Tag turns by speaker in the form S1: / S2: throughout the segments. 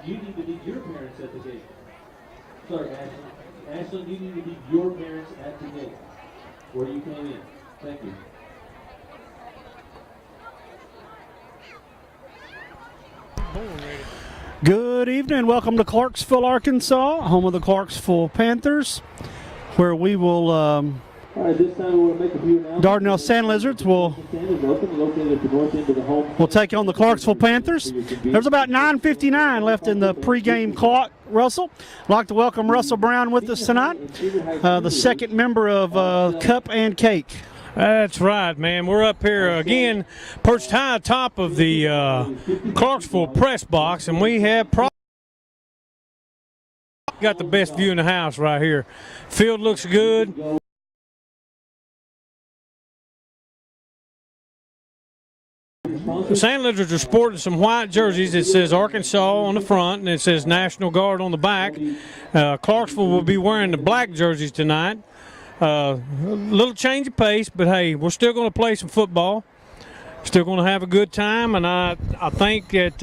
S1: you need to meet your parents at the gate. Sorry, Ashlyn. Ashlyn, you need to meet your parents at the gate where you came in. Thank you.
S2: Good evening. Welcome to Clarksville, Arkansas, home of the Clarksville Panthers, where we will
S1: All right, this time we'll make a few announcements.
S2: Dardanelle Sand Lizards will take on the Clarksville Panthers. There's about 9:59 left in the pregame clock. Russell, I'd like to welcome Russell Brown with us tonight, the second member of Cup and Cake.
S3: That's right, man. We're up here again, perched high atop of the Clarksville press box, and we have got the best view in the house right here. Field looks good. The Sand Lizards are sporting some white jerseys. It says Arkansas on the front, and it says National Guard on the back. Clarksville will be wearing the black jerseys tonight. A little change of pace, but hey, we're still going to play some football. Still going to have a good time, and I think that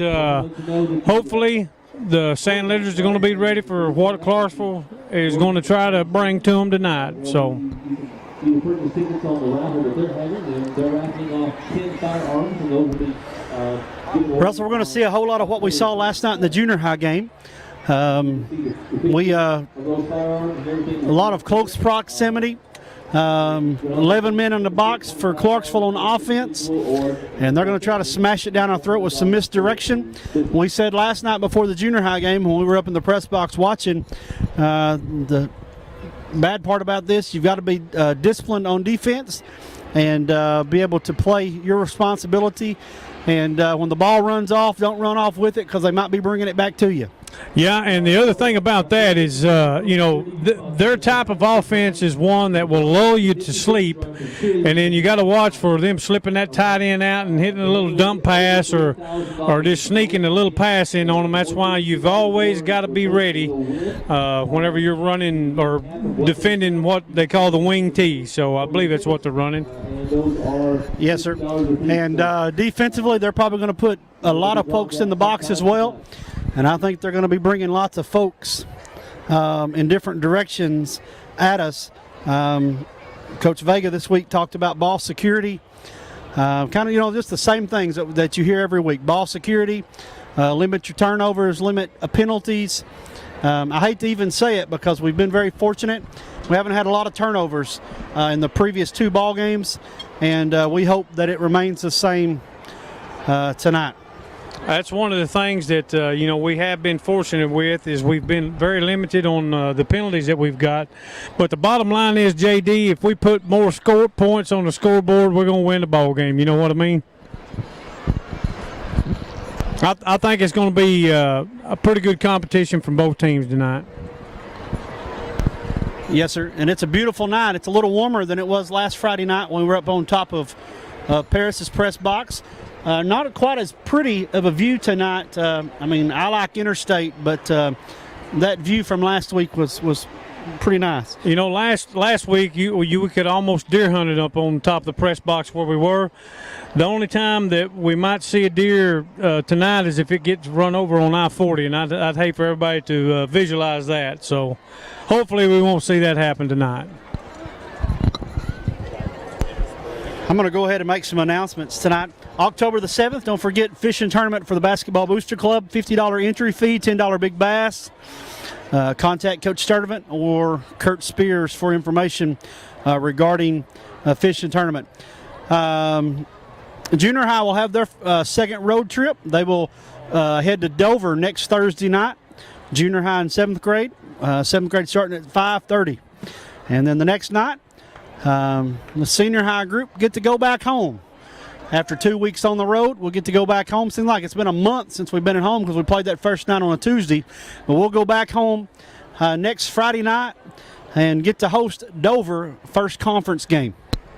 S3: hopefully the Sand Lizards are going to be ready for what Clarksville is going to try to bring to them tonight. So.
S2: Russell, we're going to see a whole lot of what we saw last night in the junior high game. A lot of close proximity. 11 men in the box for Clarksville on offense, and they're going to try to smash it down our throat with some misdirection. We said last night before the junior high game when we were up in the press box watching, the bad part about this, you've got to be disciplined on defense and be able to play your responsibility. And when the ball runs off, don't run off with it because they might be bringing it back to you.
S3: Yeah, and the other thing about that is, their type of offense is one that will lull you to sleep, and then you got to watch for them slipping that tight end out and hitting a little dump pass or just sneaking a little pass in on them. That's why you've always got to be ready whenever you're running or defending what they call the wing tee. So I believe that's what they're running.
S2: Yes, sir. And defensively, they're probably going to put a lot of folks in the box as well. And I think they're going to be bringing lots of folks in different directions at us. Coach Vega this week talked about ball security. Kind of, just the same things that you hear every week. Ball security, limit your turnovers, limit penalties. I hate to even say it because we've been very fortunate. We haven't had a lot of turnovers in the previous two ball games, and we hope that it remains the same tonight.
S3: That's one of the things that, we have been fortunate with is we've been very limited on the penalties that we've got. But the bottom line is, JD, if we put more score points on the scoreboard, we're going to win the ball game. You know what I mean? I think it's going to be a pretty good competition from both teams tonight.
S2: Yes, sir. And it's a beautiful night. It's a little warmer than it was last Friday night when we were up on top of Paris's press box. Not quite as pretty of a view tonight. I like Interstate, but that view from last week was pretty nice.
S3: Last week you could almost deer hunt it up on top of the press box where we were. The only time that we might see a deer tonight is if it gets run over on I-40, and I'd hate for everybody to visualize that. So hopefully we won't see that happen tonight.
S2: I'm going to go ahead and make some announcements tonight. October the 7th, don't forget fishing tournament for the Basketball Booster Club, $50 entry fee, $10 big bass. Contact Coach Sturdivant or Kurt Spears for information regarding fishing tournament. Junior high will have their second road trip. They will head to Dover next Thursday night. Junior high and 7th grade. 7th grade starting at 5:30. And then the next night, the senior high group get to go back home. After 2 weeks on the road, we'll get to go back home. Seems like it's been a month since we've been at home because we played that first night on a Tuesday. But we'll go back home next Friday night and get to host Dover first conference game.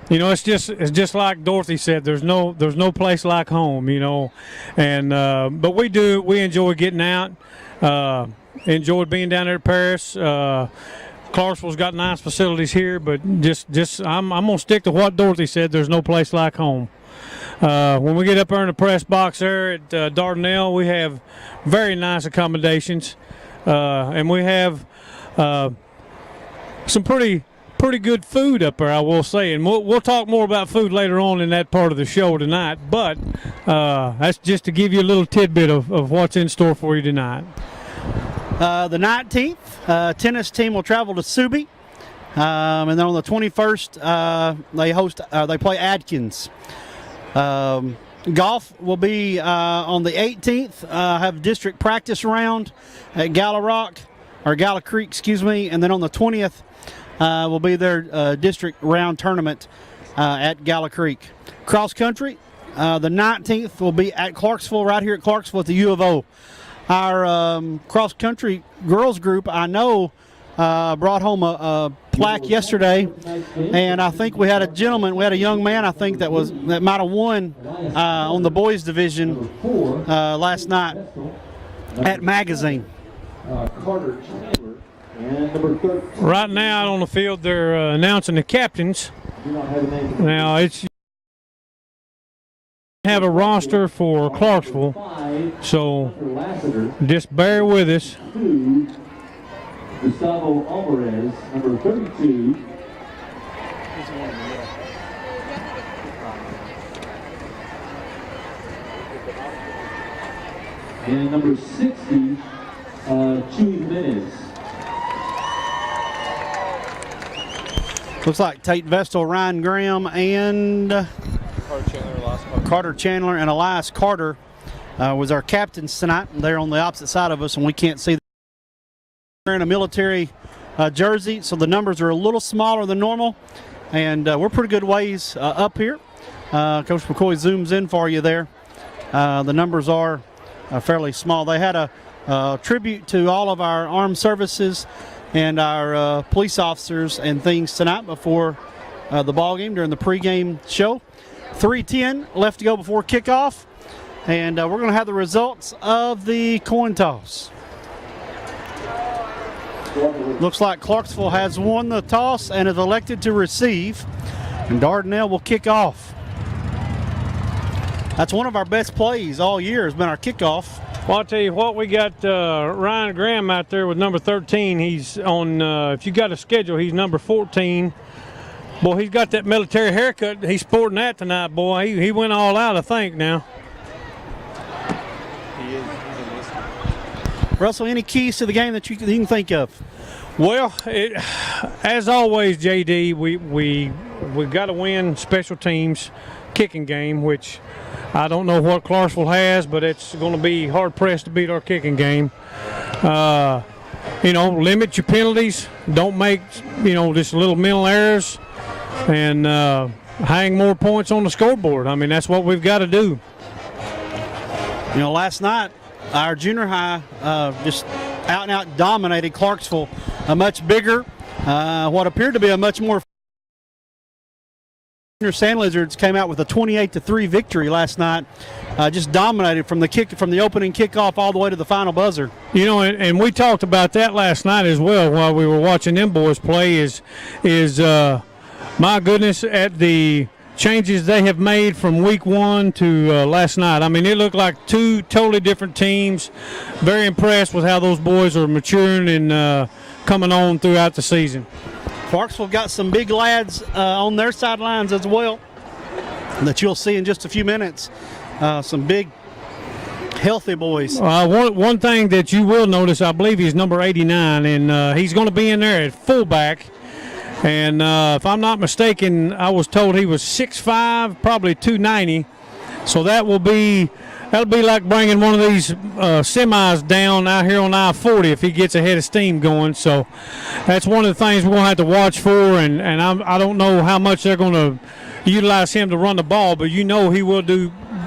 S3: It's just like Dorothy said. There's no place like home. And but we enjoy getting out. Enjoyed being down there at Paris. Clarksville's got nice facilities here, but just I'm gonna stick to what Dorothy said. There's no place like home. When we get up there in the press box there at Dardanelle, we have very nice accommodations, and we have some pretty good food up there, I will say. And we'll talk more about food later on in that part of the show tonight. But that's just to give you a little tidbit of what's in store for you tonight.
S2: The 19th, tennis team will travel to Subi, and then on the 21st, they play Adkins. Golf will be on the 18th. Have district practice round at Gala Creek, excuse me, and then on the 20th will be their district round tournament at Gala Creek. Cross country, the 19th will be at Clarksville, right here at Clarksville at the U of O. Our cross country girls group, I know, brought home a plaque yesterday, and I think we had a young man, I think, that might have won on the boys division last night at Magazine.
S3: Right now out on the field, they're announcing the captains. Now it's have a roster for Clarksville, so just bear with us.
S1: Gustavo Alvarez, number 32. And number 60, Chuy Jimenez.
S2: Looks like Tate Vestal, Ryan Graham, and Carter Chandler and Elias Carter was our captains tonight. They're on the opposite side of us, and we can't see them. Wearing a military jersey, so the numbers are a little smaller than normal, and we're pretty good ways up here. Coach McCoy zooms in for you there. The numbers are fairly small. They had a tribute to all of our armed services and our police officers and things tonight before the ball game during the pregame show. 3:10 left to go before kickoff, and we're going to have the results of the coin toss. Looks like Clarksville has won the toss and is elected to receive, and Dardanelle will kick off. That's one of our best plays all year, has been our kickoff.
S3: Well, I'll tell you what, we got Ryan Graham out there with number 13. He's on, if you got a schedule, he's number 14. Boy, he's got that military haircut. He's sporting that tonight, boy. He went all out, I think, now.
S2: Russell, any keys to the game that you can think of?
S3: Well, as always, JD, we got to win special teams kicking game, which I don't know what Clarksville has, but it's going to be hard pressed to beat our kicking game. Limit your penalties. Don't make just little mental errors, and hang more points on the scoreboard. I mean, that's what we've got to do.
S2: Last night, our junior high just out and out dominated Clarksville. A much bigger, what appeared to be a much more. Junior Sand Lizards came out with a 28-3 victory last night. Just dominated from the opening kickoff all the way to the final buzzer.
S3: And we talked about that last night as well while we were watching them boys play. Is my goodness at the changes they have made from week one to last night. I mean, it looked like two totally different teams. Very impressed with how those boys are maturing and coming on throughout the season.
S2: Clarksville got some big lads on their sidelines as well that you'll see in just a few minutes. Some big, healthy boys.
S3: One thing that you will notice, I believe he's number 89, and he's going to be in there at fullback. And if I'm not mistaken, I was told he was 6'5", probably 290. So that'll be like bringing one of these semis down out here on I-40 if he gets a head of steam going. So that's one of the things we're going to have to watch for. And I don't know how much they're going to utilize him to run the ball, but he will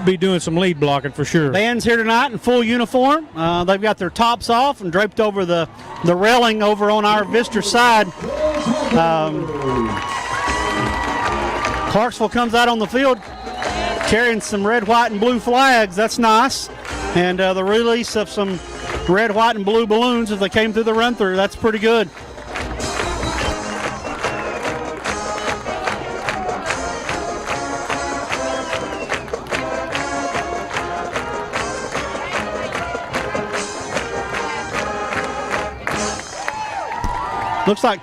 S3: be doing some lead blocking for sure.
S2: Band's here tonight in full uniform. They've got their tops off and draped over the railing over on our visitor side. Clarksville comes out on the field carrying some red, white, and blue flags. That's nice. And the release of some red, white, and blue balloons as they came through the run-through. That's pretty good. Looks like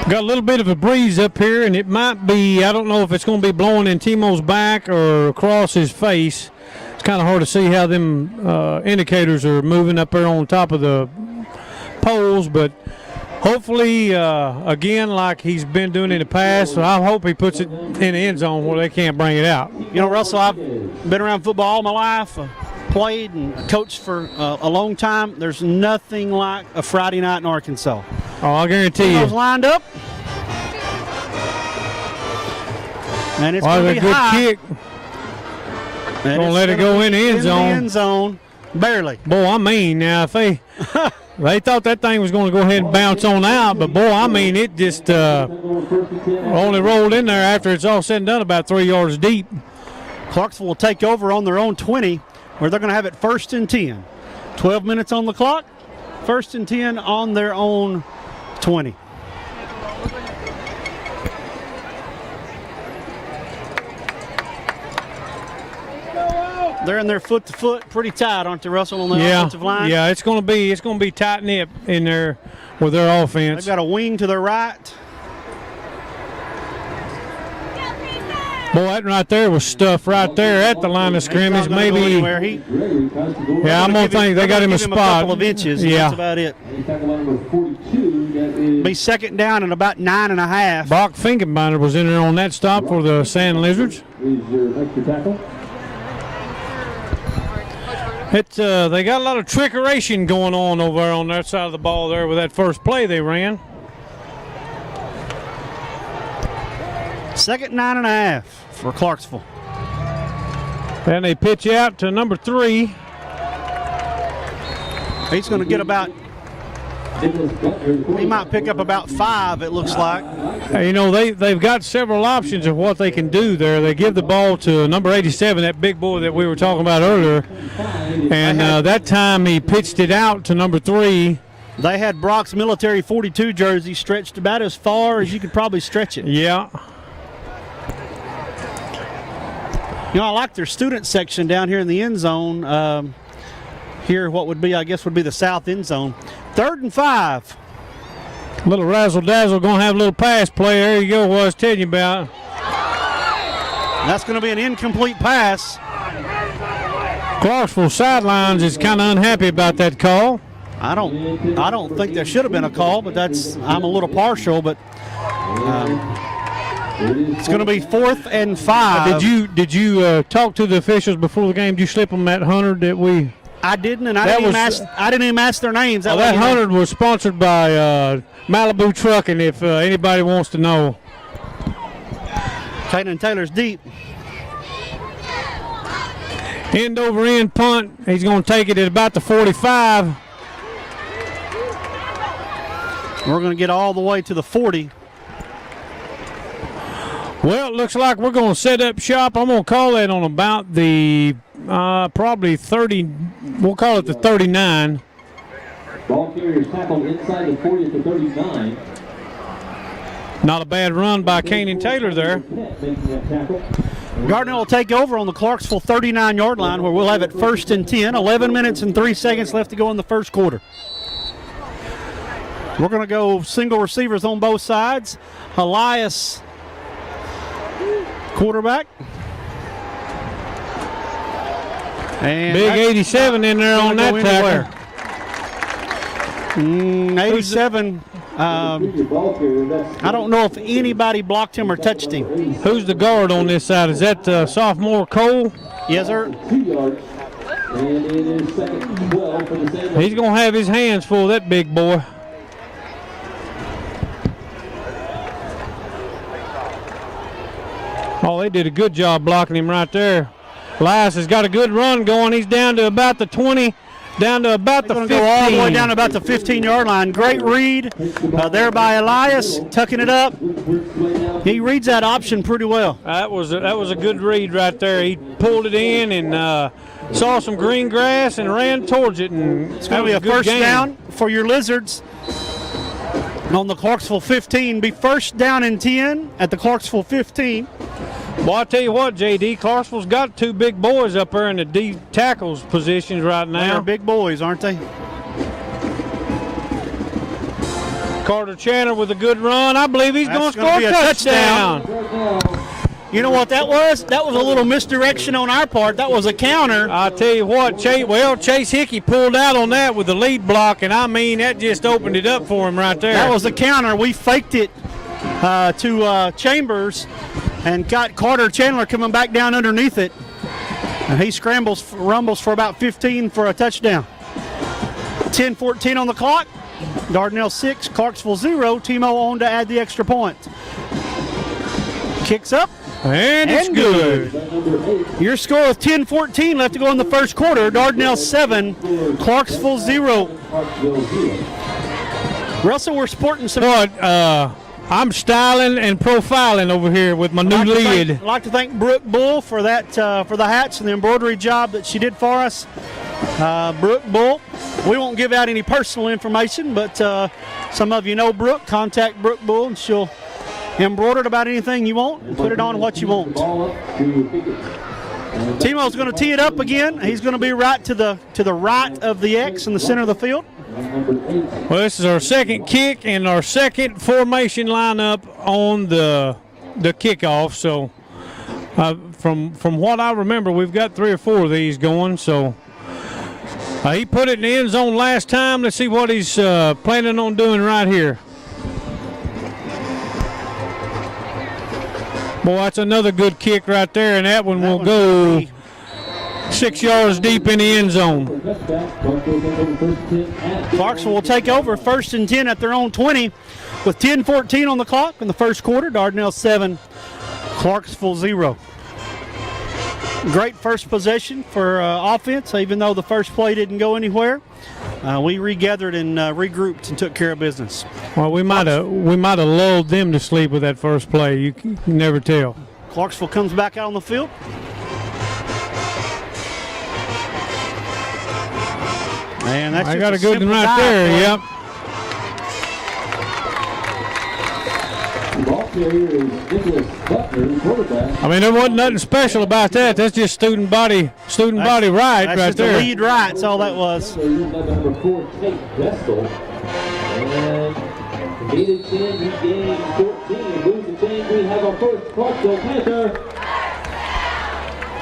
S3: Got a little bit of a breeze up here, and it might be, I don't know if it's going to be blowing in Timo's back or across his face. It's kind of hard to see how them indicators are moving up there on top of the poles, but hopefully, again, like he's been doing in the past, so I hope he puts it in the end zone where they can't bring it out.
S2: You know, Russell, I've been around football all my life, played and coached for a long time. There's nothing like a Friday night in Arkansas.
S3: Oh, I guarantee you.
S2: Those lined up. And it's going to be
S3: a good
S2: high.
S3: kick. Gonna let it go in the end zone.
S2: In the end zone, barely.
S3: Boy, I mean, now if they thought that thing was going to go ahead and bounce on out, but boy, I mean, it just only rolled in there after it's all said and done about 3 yards deep.
S2: Clarksville will take over on their own 20, where they're going to have it 1st and 10. 12 minutes on the clock, 1st and 10 on their own 20. They're in there foot to foot, pretty tight, aren't they, Russell, on the offensive line?
S3: Yeah, it's going to be tight knit in there with their offense.
S2: They've got a wing to their right.
S3: Boy, that right there was stuff right there at the line of scrimmage. Maybe. Yeah, I'm gonna think they got him a spot.
S2: A couple of inches.
S3: Yeah,
S2: that's about it. Be 2nd down and about 9.5.
S3: Brock Finkenbinder was in there on that stop for the Sand Lizards. They got a lot of trickeration going on over there on that side of the ball there with that first play they ran.
S2: 2nd 9.5 for Clarksville.
S3: And they pitch out to number 3.
S2: He's going to get about, he might pick up about 5, it looks like.
S3: You know, they've got several options of what they can do there. They give the ball to number 87, that big boy that we were talking about earlier. And that time he pitched it out to number 3.
S2: They had Brock's military 42 jersey stretched about as far as you could probably stretch it.
S3: Yeah.
S2: You know, I like their student section down here in the end zone. Here, what would be, I guess, would be the south end zone. 3rd and 5.
S3: Little razzle-dazzle, going to have a little pass play. There you go, what I was telling you about.
S2: That's going to be an incomplete pass.
S3: Clarksville sidelines is kind of unhappy about that call.
S2: I don't think there should have been a call, but I'm a little partial, but it's going to be 4th and 5.
S3: Did you talk to the officials before the game? Did you slip them that 100 that we?
S2: I didn't, and I didn't even ask their names.
S3: That 100 was sponsored by Malibu Trucking, if anybody wants to know.
S2: Kaden Taylor's deep.
S3: End over end punt. He's going to take it at about the 45.
S2: We're going to get all the way to the 40.
S3: Well, it looks like we're going to set up shop. I'm going to call that on about the probably 30. We'll call it the 39.
S1: Ball carriers tackled inside the 40 at the 39.
S3: Not a bad run by Kanan Taylor there.
S2: Gardner will take over on the Clarksville 39-yard line, where we'll have it 1st and 10. 11 minutes and 3 seconds left to go in the first quarter. We're going to go single receivers on both sides. Elias, quarterback. And
S3: big 87 in there on that tackle.
S2: 87. I don't know if anybody blocked him or touched him.
S3: Who's the guard on this side? Is that sophomore Cole?
S2: Yes, sir.
S1: 2 yards. And it is 2nd and 12 for the Sand.
S3: He's going to have his hands full, that big boy. Oh, they did a good job blocking him right there. Elias has got a good run going. He's down to about the 20, down to about the 15.
S2: Go all the way down to about the 15-yard line. Great read there by Elias, tucking it up. He reads that option pretty well.
S3: That was a good read right there. He pulled it in and saw some green grass and ran towards it. And
S2: it's going to be a first down for your Lizards on the Clarksville 15. Be 1st down and 10 at the Clarksville 15.
S3: Well, I tell you what, JD, Clarksville's got 2 big boys up there in the D tackles positions right now.
S2: They're big boys, aren't they?
S3: Carter Chandler with a good run. I believe he's going to score a touchdown.
S2: You know what that was? That was a little misdirection on our part. That was a counter.
S3: I tell you what, Chase Hickey pulled out on that with the lead block, and I mean, that just opened it up for him right there.
S2: That was a counter. We faked it to Chambers and got Carter Chandler coming back down underneath it. And he rumbles for about 15 for a touchdown. 10-14 on the clock. Dardanelle 6, Clarksville 0. Timo on to add the extra point. Kicks up.
S3: And it's good.
S2: Your score with 10-14 left to go in the first quarter. Dardanelle 7, Clarksville 0. Russell, we're sporting some.
S3: I'm styling and profiling over here with my new lid.
S2: I'd like to thank Brooke Bull for that, for the hats and the embroidery job that she did for us. Brooke Bull. We won't give out any personal information, but some of you know Brooke. Contact Brooke Bull, and she'll embroider it about anything you want and put it on what you want. Timo's going to tee it up again. He's going to be right to the right of the X in the center of the field.
S3: Well, this is our second kick and our second formation lineup on the kickoff. So from what I remember, we've got 3 or 4 of these going. So he put it in the end zone last time. Let's see what he's planning on doing right here. Boy, that's another good kick right there, and that one will go 6 yards deep in the end zone.
S2: Clarksville will take over 1st and 10 at their own 20 with 10-14 on the clock in the first quarter. Dardanelle 7, Clarksville 0. Great first possession for offense, even though the first play didn't go anywhere. We regathered and regrouped and took care of business.
S3: Well, we might have lulled them to sleep with that first play. You can never tell.
S2: Clarksville comes back out on the field. And that's
S3: I got a good one right there. Yep. I mean, there wasn't nothing special about that. That's just student body right
S2: that's
S3: right
S2: just
S3: there.
S2: The lead right. That's all that was.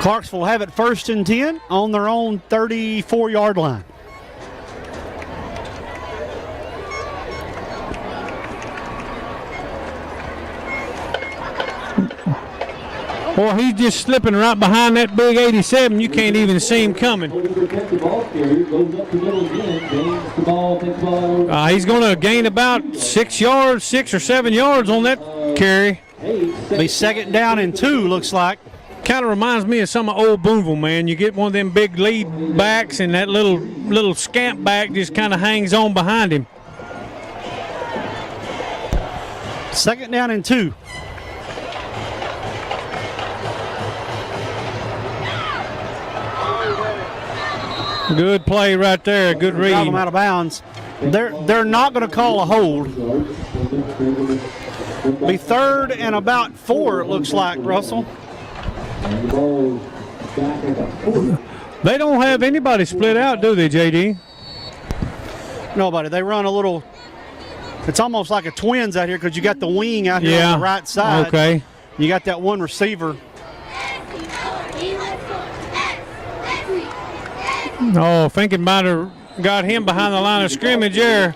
S2: Clarksville will have it 1st and 10 on their own 34-yard line.
S3: Boy, he's just slipping right behind that big 87. You can't even see him coming. He's going to gain about 6 or 7 yards on that carry.
S2: Be 2nd down and 2, looks like.
S3: Kind of reminds me of some of old Boonville, man. You get one of them big lead backs, and that little scamp back just kind of hangs on behind him.
S2: 2nd down and 2.
S3: Good play right there. Good read.
S2: Drive them out of bounds. They're not going to call a hold. Be 3rd and about 4, it looks like, Russell.
S3: They don't have anybody split out, do they, JD?
S2: Nobody. They run a little. It's almost like a twins out here because you got the wing out here on the right side.
S3: Okay.
S2: You got that one receiver.
S3: Oh, thinking might have got him behind the line of scrimmage there.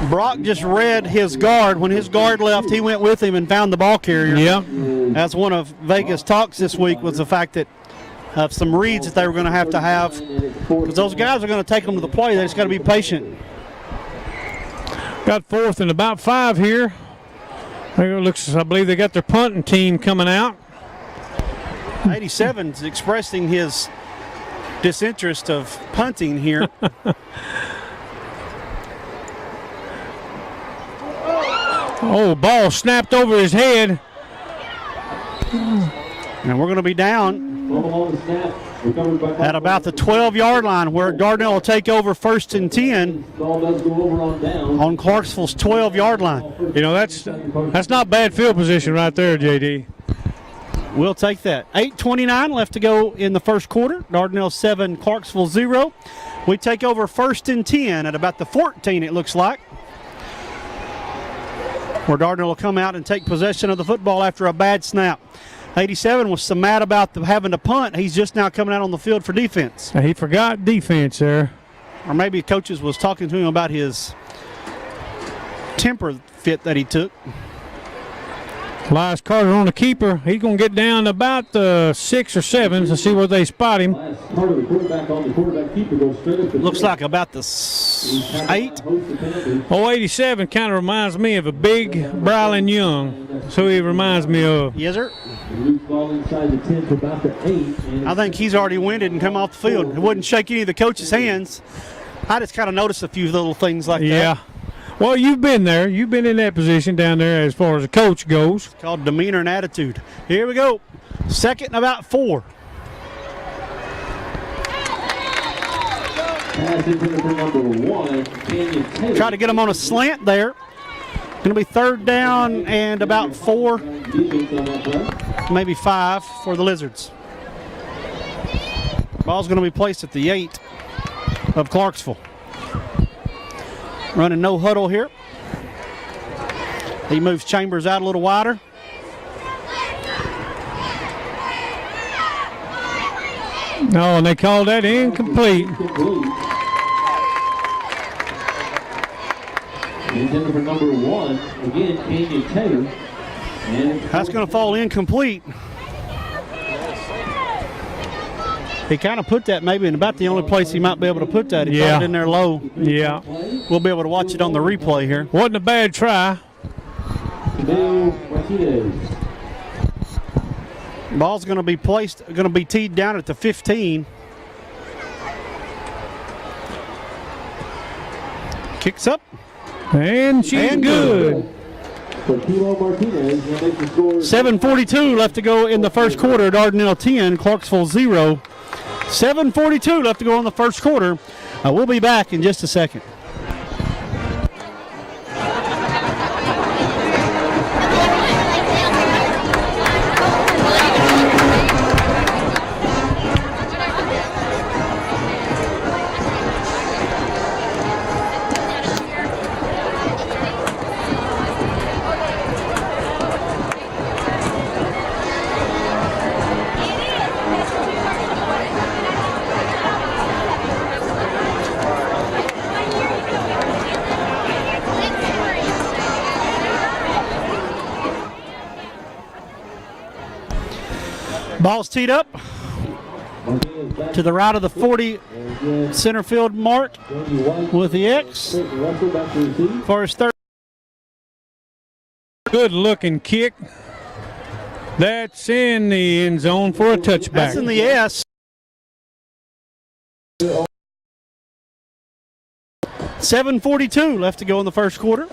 S2: Brock just read his guard. When his guard left, he went with him and found the ball carrier.
S3: Yep.
S2: That's one of Vegas' talks this week, was the fact that of some reads that they were going to have. Because those guys are going to take them to the play. They just got to be patient.
S3: Got 4th and about 5 here. I believe they got their punting team coming out.
S2: 87's expressing his disinterest of punting here.
S3: Oh, ball snapped over his head.
S2: And we're going to be down at about the 12-yard line, where Dardanelle will take over 1st and 10 on Clarksville's 12-yard line.
S3: You know, that's not bad field position right there, JD.
S2: We'll take that. 8:29 left to go in the first quarter. Dardanelle 7, Clarksville 0. We take over 1st and 10 at about the 14, it looks like, where Dardanelle will come out and take possession of the football after a bad snap. 87 was so mad about having to punt, he's just now coming out on the field for defense.
S3: He forgot defense there.
S2: Or maybe coaches was talking to him about his temper fit that he took.
S3: Elias Carter on the keeper. He's going to get down to about 6 or 7 to see where they spot him.
S2: Looks like about the 8.
S3: 87 kind of reminds me of a big Brylan Young. That's who he reminds me of.
S2: Yes, sir. I think he's already winded and come off the field. It wouldn't shake any of the coaches' hands. I just kind of noticed a few little things like that.
S3: Yeah. Well, you've been there. You've been in that position down there as far as a coach goes.
S2: It's called demeanor and attitude. Here we go. 2nd and about 4. Try to get him on a slant there. Going to be 3rd down and about 4, maybe 5 for the Lizards. Ball's going to be placed at the 8 of Clarksville. Running no huddle here. He moves Chambers out a little wider.
S3: No, and they called that incomplete.
S1: Intended for number 1, again, Canyon Taylor.
S2: That's going to fall incomplete. He kind of put that maybe in about the only place he might be able to put that. He put it in there low.
S3: Yeah.
S2: We'll be able to watch it on the replay here.
S3: Wasn't a bad try.
S2: Ball's going to be placed, going to be teed down at the 15. Kicks up.
S3: And she's good.
S2: 7:42 left to go in the first quarter. Dardanelle 10, Clarksville 0. 7:42 left to go in the first quarter. We'll be back in just a second. Ball's teed up to the right of the 40 center field mark with the X for his third.
S3: Good looking kick. That's in the end zone for a touchback.
S2: That's in the S. 7:42 left to go in the first quarter.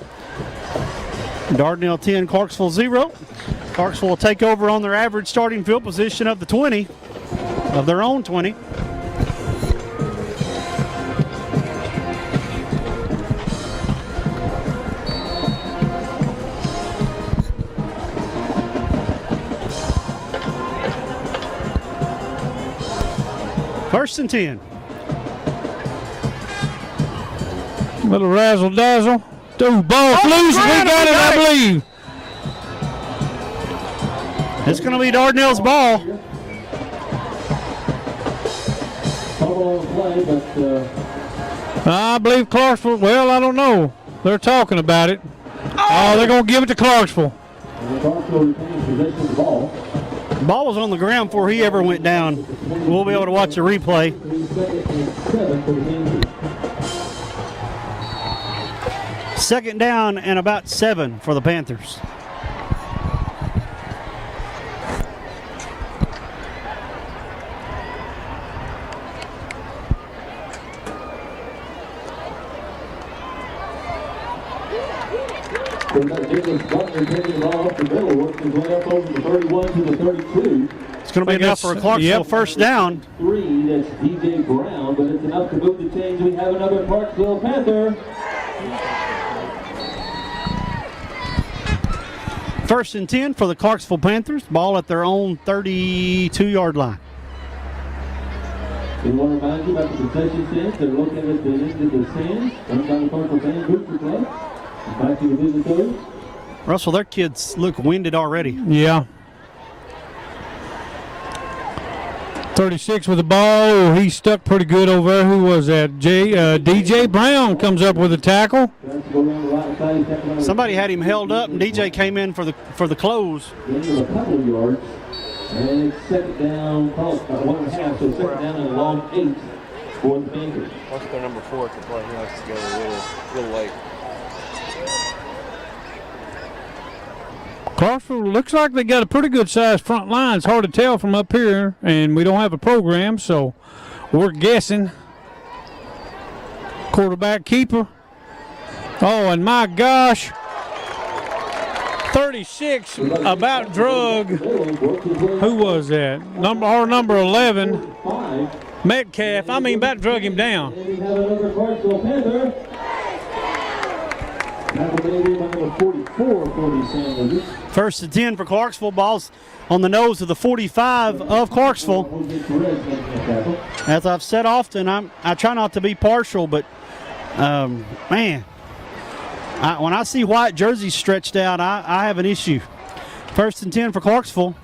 S2: Dardanelle 10, Clarksville 0. Clarksville will take over on their average starting field position of the 20, of their own 20. First and 10.
S3: Little razzle dazzle. Ball loose. We got it, I believe.
S2: It's going to be Dardanelle's ball.
S3: I believe Clarksville. Well, I don't know. They're talking about it. Oh, they're going to give it to Clarksville.
S2: The ball was on the ground before he ever went down. We'll be able to watch a replay. Second down and about 7 for the Panthers. It's going to be enough for a Clarksville first down.
S1: 3, that's DJ Brown, but it's enough to move the chains. We have another Clarksville Panther.
S2: First and 10 for the Clarksville Panthers. Ball at their own 32-yard line.
S1: We want to remind you about the concession stands. They're located at the end of the stands. Run by the Clarksville Fan Booster Club. Invite you to visit those.
S2: Russell, their kids look winded already.
S3: Yeah. 36 with the ball. He stuck pretty good over there. Who was that? DJ Brown comes up with a tackle.
S2: Somebody had him held up, and DJ came in for the close.
S1: Gain of a couple of yards. And it's second down, call it 1.5, so second down and a long 8 for the Panthers.
S4: What's their number 4 to play? He likes to go real late.
S3: Clarksville looks like they got a pretty good sized front line. It's hard to tell from up here, and we don't have a program, so we're guessing. Quarterback keeper. Oh, and my gosh. 36 about drug. Who was that? Number 11. Metcalf. I mean, about drug him down.
S2: First and 10 for Clarksville. Ball's on the nose of the 45 of Clarksville. As I've said often, I try not to be partial, but man, when I see white jerseys stretched out, I have an issue. First and 10 for Clarksville.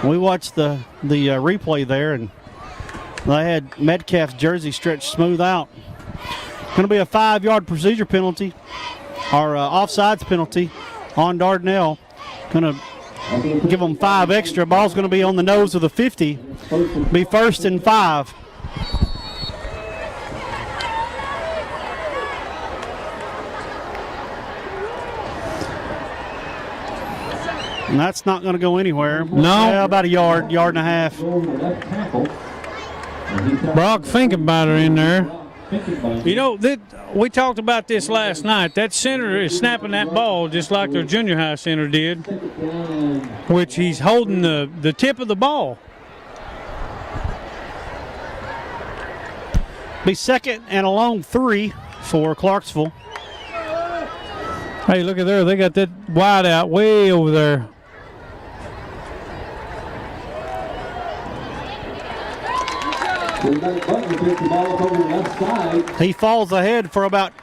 S2: We watched the replay there, and they had Metcalf's jersey stretched smooth out. Going to be a 5-yard procedure penalty, or offsides penalty on Dardanelle. Going to give them 5 extra. Ball's going to be on the nose of the 50. Be first and 5. And that's not going to go anywhere.
S3: No.
S2: Yeah, about a yard and a half.
S3: Brock Finkenbeiter in there. You know, we talked about this last night. That center is snapping that ball just like their junior high center did, which he's holding the tip of the ball.
S2: Be second and a long 3 for Clarksville.
S3: Hey, look at there. They got that wide out way over there.
S2: He falls ahead for about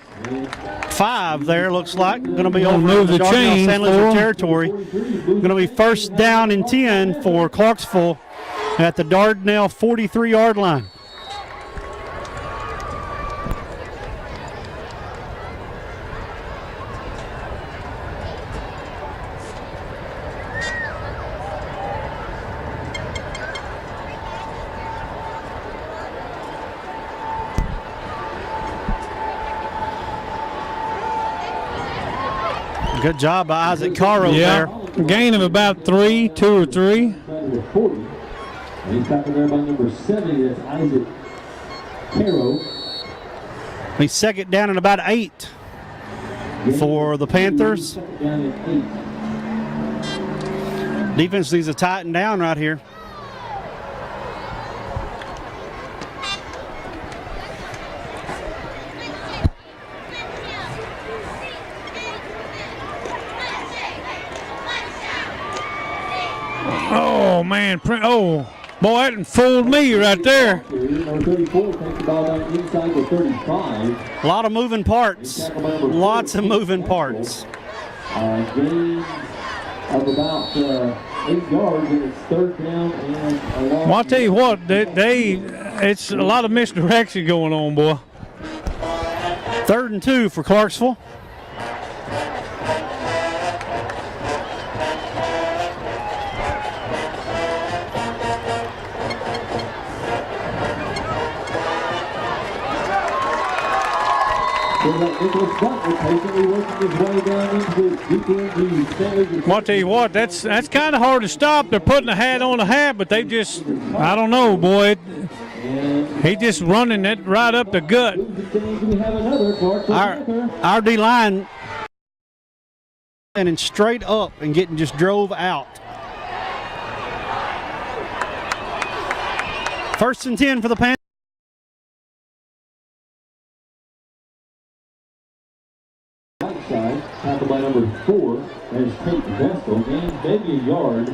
S2: 5 there, looks like. Going to be over
S3: move
S2: the
S3: the chains
S2: San Luis territory. Going to be first down and 10 for Clarksville at the Dardanelle 43-yard line. Good job by Isaac Caro there.
S3: Gain of about 2 or 3.
S1: He's tackled there by number 70. That's Isaac Caro.
S2: He's second down and about 8 for the Panthers. Defense needs to tighten down right here.
S3: Oh, man. Oh, boy, that done fooled me right there.
S1: Number 34 takes the ball down inside the 35.
S2: A lot of moving parts. Lots of moving parts.
S1: Gain of about 8 yards, and it's third down and a long.
S3: Well, I'll tell you what, it's a lot of misdirection going on, boy.
S2: 3rd and 2 for Clarksville.
S3: Well, I'll tell you what, that's kind of hard to stop. They're putting a hat on a hat, but they just, I don't know, boy. He just running it right up the gut.
S2: Our D-line and straight up and getting just drove out. 1st and 10 for the Panthers.
S1: as Tate Vestal gains maybe a yard,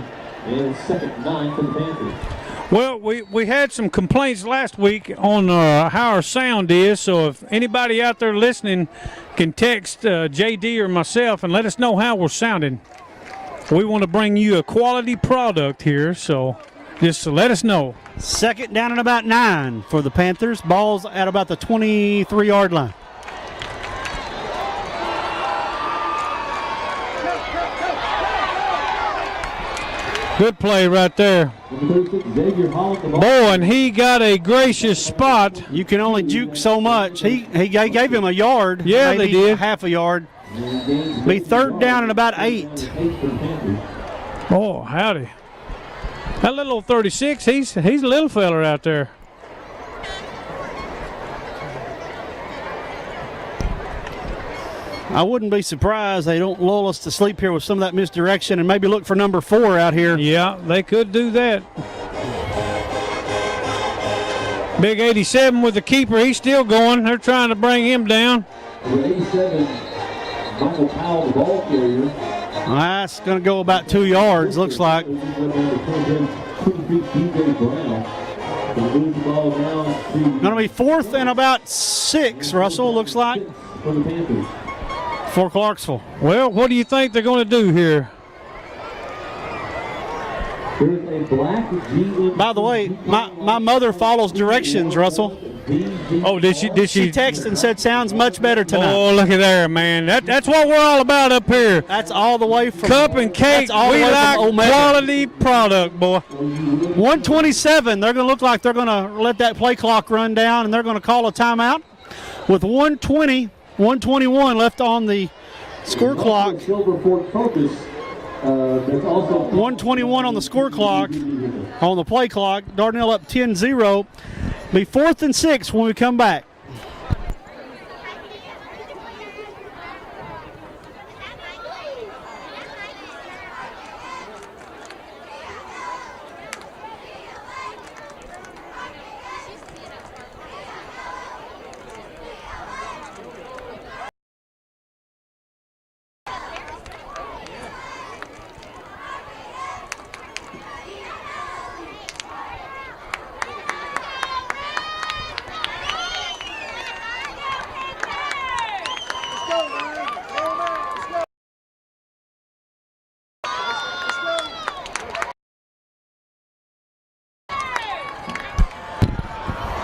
S1: and second and 9 for the Panthers.
S3: Well, we had some complaints last week on how our sound is, so if anybody out there listening can text JD or myself and let us know how we're sounding. We want to bring you a quality product here, so just let us know.
S2: Second down and about 9 for the Panthers. Ball's at about the 23-yard line.
S3: Good play right there. Boy, and he got a gracious spot.
S2: You can only juke so much. He gave him a yard.
S3: Yeah,
S2: maybe
S3: they did.
S2: Half a yard. Be third down and about 8.
S3: Oh, howdy. That little old 36, he's a little feller out there.
S2: I wouldn't be surprised they don't lull us to sleep here with some of that misdirection and maybe look for number 4 out here.
S3: Yeah, they could do that. Big 87 with the keeper. He's still going. They're trying to bring him down.
S1: Number 87, Michael Powell, the ball carrier.
S2: That's going to go about 2 yards, looks like.
S1: Going
S2: to be fourth and about 6, Russell, looks like,
S1: for the Panthers.
S2: for Clarksville.
S3: Well, what do you think they're going to do here?
S1: There's a black GM.
S2: By the way, my mother follows directions, Russell.
S3: Oh, did she?
S2: She texted and said, sounds much better tonight.
S3: Oh, look at there, man. That's what we're all about up here.
S2: That's all the way from
S3: Cup and cake.
S2: that's all the
S3: We
S2: way
S3: like
S2: from Omega.
S3: quality product, boy.
S2: 127. They're going to look like they're going to let that play clock run down, and they're going to call a timeout with 121 left on the score clock.
S1: Silver Fork Focus. That's also
S2: 121 on the score clock, on the play clock. Dardanelle up 10-0. Be 4th and 6 when we come back.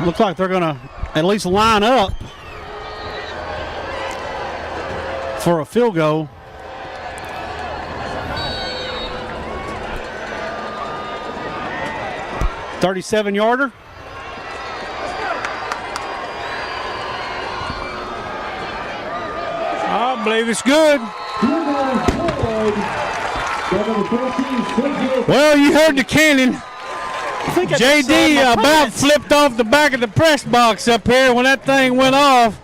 S2: Looks like they're going to at least line up for a field goal. $37-yarder.
S3: I believe it's good. Well, you heard the cannon. JD about flipped off the back of the press box up here when that thing went off.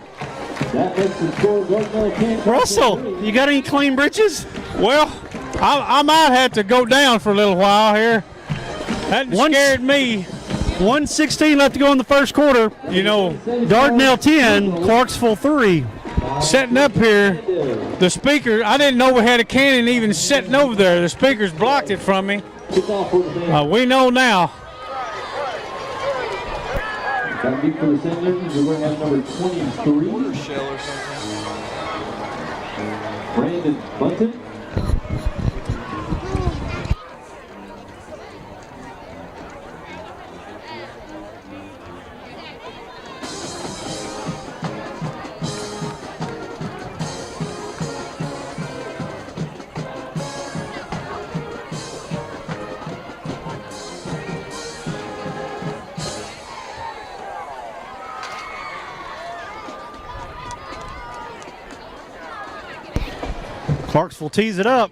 S2: Russell, you got any clean britches?
S3: Well, I might have to go down for a little while here. That scared me.
S2: 1:16 left to go in the first quarter.
S3: You know,
S2: Dardanelle 10, Clarksville 3.
S3: setting up here, the speaker, I didn't know we had a cannon even sitting over there. The speakers blocked it from me. We know now.
S1: Got to be for the Senators. We're going to have number 23.
S4: Water shell or something.
S1: Brandon Bunton.
S2: Clarksville tees it up.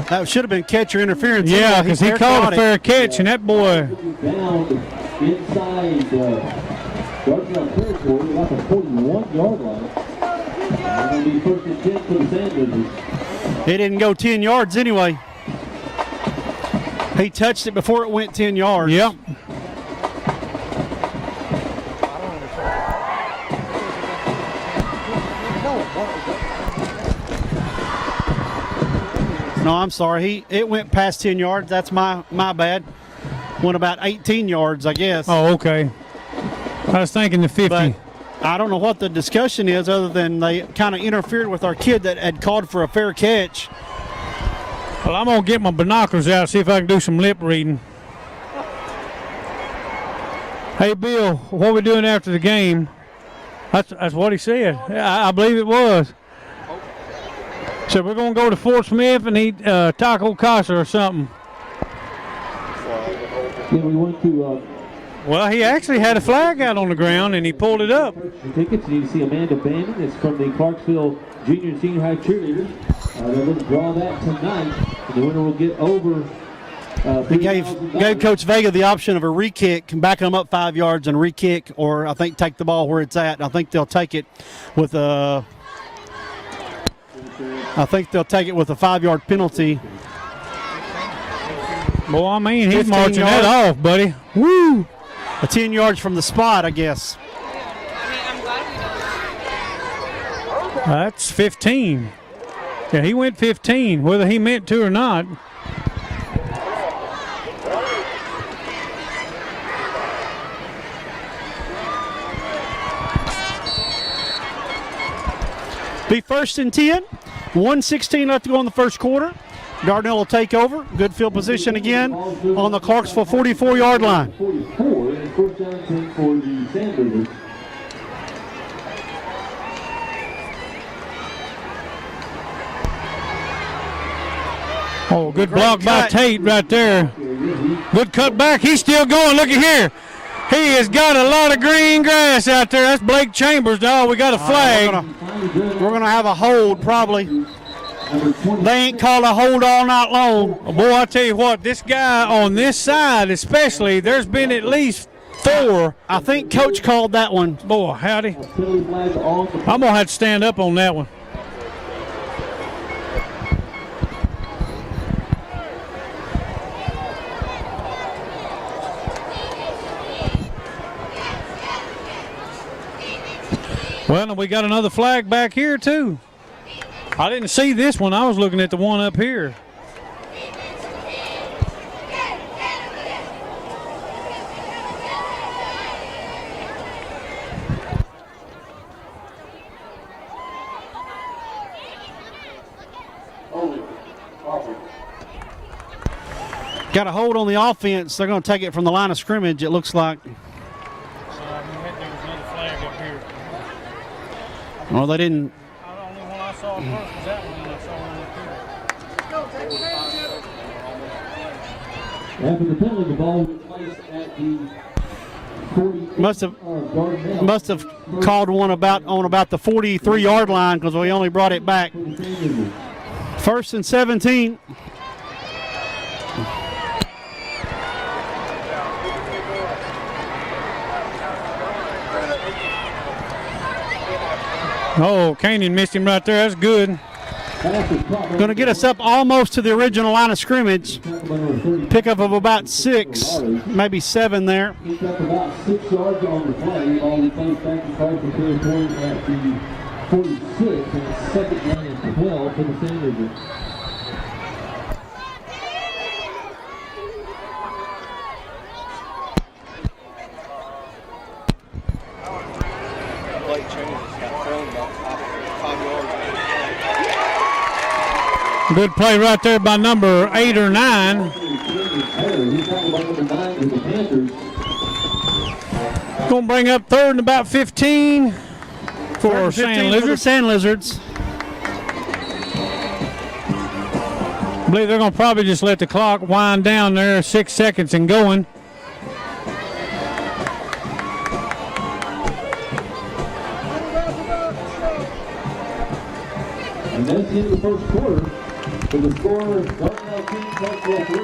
S2: That should have been catcher interference.
S3: Yeah, because he called a fair catch, and that boy.
S1: Down inside Dardanelle territory, about the 41-yard line. It's going to be first and 10 for the Sanders.
S2: It didn't go 10 yards anyway. He touched it before it went 10 yards.
S3: Yep.
S2: No, I'm sorry. It went past 10 yards. That's my bad. Went about 18 yards, I guess.
S3: Oh, okay. I was thinking the 50.
S2: But I don't know what the discussion is other than they kind of interfered with our kid that had called for a fair catch.
S3: Well, I'm going to get my binoculars out, see if I can do some lip reading. Hey, Bill, what are we doing after the game? That's what he said. I believe it was. So we're going to go to Fort Smith and eat taco casa or something.
S1: Yeah, we went to.
S3: Well, he actually had a flag out on the ground and he pulled it up.
S1: Tickets. You can see Amanda Bannon. It's from the Clarksville Junior and Senior High cheerleaders. They're going to draw that tonight, and the winner will get over.
S2: He gave Coach Vega the option of a re-kick, back them up 5 yards and re-kick, or I think take the ball where it's at. I think they'll take it with a. I think they'll take it with a 5-yard penalty.
S3: Well, I mean, he's
S2: 15
S3: marching
S2: yards.
S3: that off, buddy. Woo!
S2: 10 yards from the spot, I guess.
S3: That's 15. Yeah, he went 15, whether he meant to or not.
S2: Be first and 10. 1:16 left to go in the first quarter. Dardanelle will take over. Good field position again on the Clarksville 44-yard line.
S1: 44, and first down and 10 for the Sanders.
S3: Oh, good block by Tate right there. Good cut back. He's still going. Look at here. He has got a lot of green grass out there. That's Blake Chambers, dog. We got a flag.
S2: We're going to have a hold probably. They ain't called a hold all night long.
S3: Oh, boy, I tell you what, this guy on this side especially, there's been at least 4.
S2: I think Coach called that one.
S3: Boy, howdy. I'm going to have to stand up on that one. Well, and we got another flag back here, too. I didn't see this one. I was looking at the one up here.
S2: Got a hold on the offense. They're going to take it from the line of scrimmage, it looks like. Well, they didn't.
S3: The only one I saw first was that one, and I saw one up here.
S1: After the penalty, the ball was placed at the 40.
S2: Must have called one about the 43-yard line because we only brought it back. First and 17.
S3: Oh, Canyon missed him right there. That's good.
S2: Going to get us up almost to the original line of scrimmage. Pickup of about 6, maybe 7 there.
S1: Picked up about 6 yards on the play. Ball was placed back to Clarksville territory at the 46, and it's second down and 12 for the Sanders.
S4: Blake Chambers got thrown about 5 yards.
S3: Good play right there by number 8 or 9. Going to bring up third and about 15 for Sand Lizards.
S2: Sand Lizards.
S3: I believe they're going to probably just let the clock wind down there, 6 seconds and going.
S1: And that's the end of the first quarter. For the score, Dardanelle 2, Clarksville 3.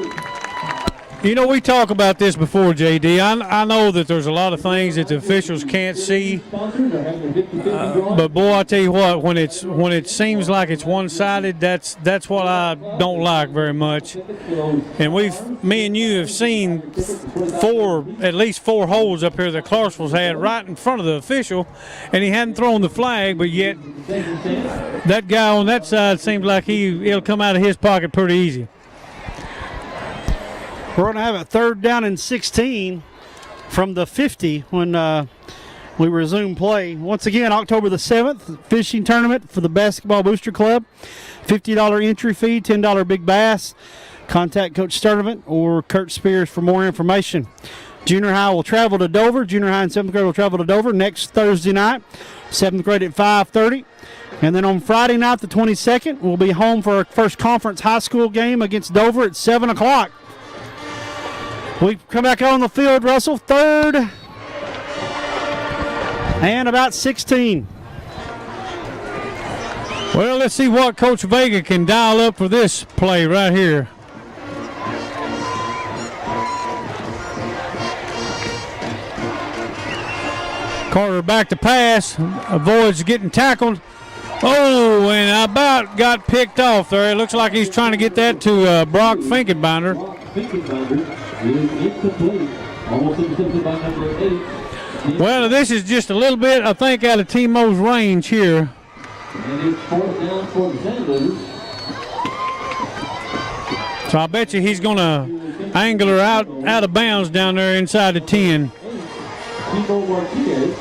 S3: You know, we talk about this before, JD. I know that there's a lot of things that the officials can't see, but boy, I tell you what, when it seems like it's one-sided, that's what I don't like very much. And me and you have seen at least four holes up here that Clarksville's had right in front of the official, and he hadn't thrown the flag, but yet that guy on that side seems like he'll come out of his pocket pretty easy.
S2: We're going to have a 3rd down and 16 from the 50 when we resume play. Once again, October the 7th, fishing tournament for the Basketball Booster Club. $50 entry fee, $10 big bass. Contact Coach Sturdivant or Kurt Spears for more information. Junior high will travel to Dover. Junior high and 7th grade will travel to Dover next Thursday night. 7th grade at 5:30. And then on Friday night, the 22nd, we'll be home for our first conference high school game against Dover at 7 o'clock. We come back out on the field, Russell. 3rd and about 16.
S3: Well, let's see what Coach Vega can dial up for this play right here. Carter back to pass, avoids getting tackled. Oh, and about got picked off there. It looks like he's trying to get that to Brock Finkenbinder. Well, this is just a little bit, I think, out of Timo's range here.
S1: And it's 4th down for the Sanders.
S3: So I bet you he's going to angle her out of bounds down there inside the 10.
S1: Timo Martinez.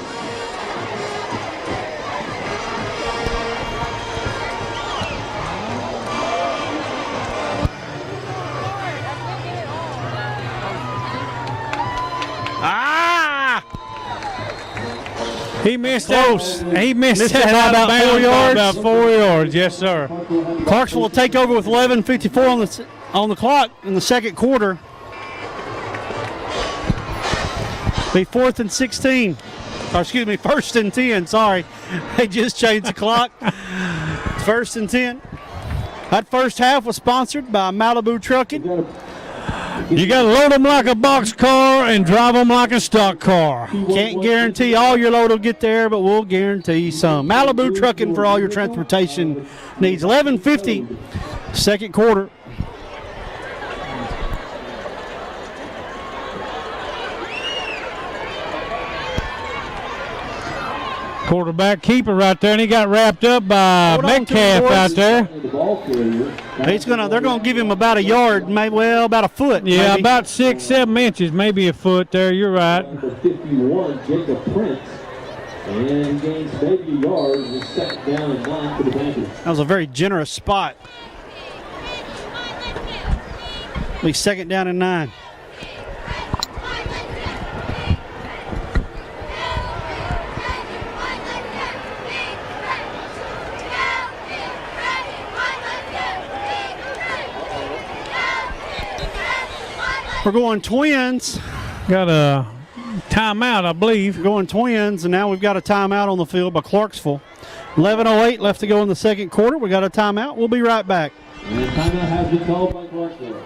S3: He missed close. He missed that
S2: by about 4 yards.
S3: About 4 yards, yes, sir.
S2: Clarksville will take over with 11:54 on the clock in the second quarter. Be 4th and 16. Or excuse me, 1st and 10. Sorry, they just changed the clock. 1st and 10. That first half was sponsored by Malibu Trucking.
S3: You got to load them like a box car and drive them like a stock car.
S2: Can't guarantee all your load will get there, but we'll guarantee some. Malibu Trucking for all your transportation needs. 11:50, second quarter.
S3: Quarterback keeper right there, and he got wrapped up by Metcalf out there.
S2: They're gonna give him about a yard, maybe about a foot.
S3: Yeah,
S2: maybe.
S3: about 6-7 inches, maybe a foot there. You're right.
S1: Number 51, Jacob Prince, and he gains maybe a yard. And is 2nd down and 9 for the Panthers.
S2: That was a very generous spot. Be 2nd down and 9. We're going Twins.
S3: Got a timeout, I believe.
S2: We're going Twins, and now we've got a timeout on the field by Clarksville. 11:08 left to go in the second quarter. We got a timeout. We'll be right back.
S1: And the timeout has been called by Clarksville.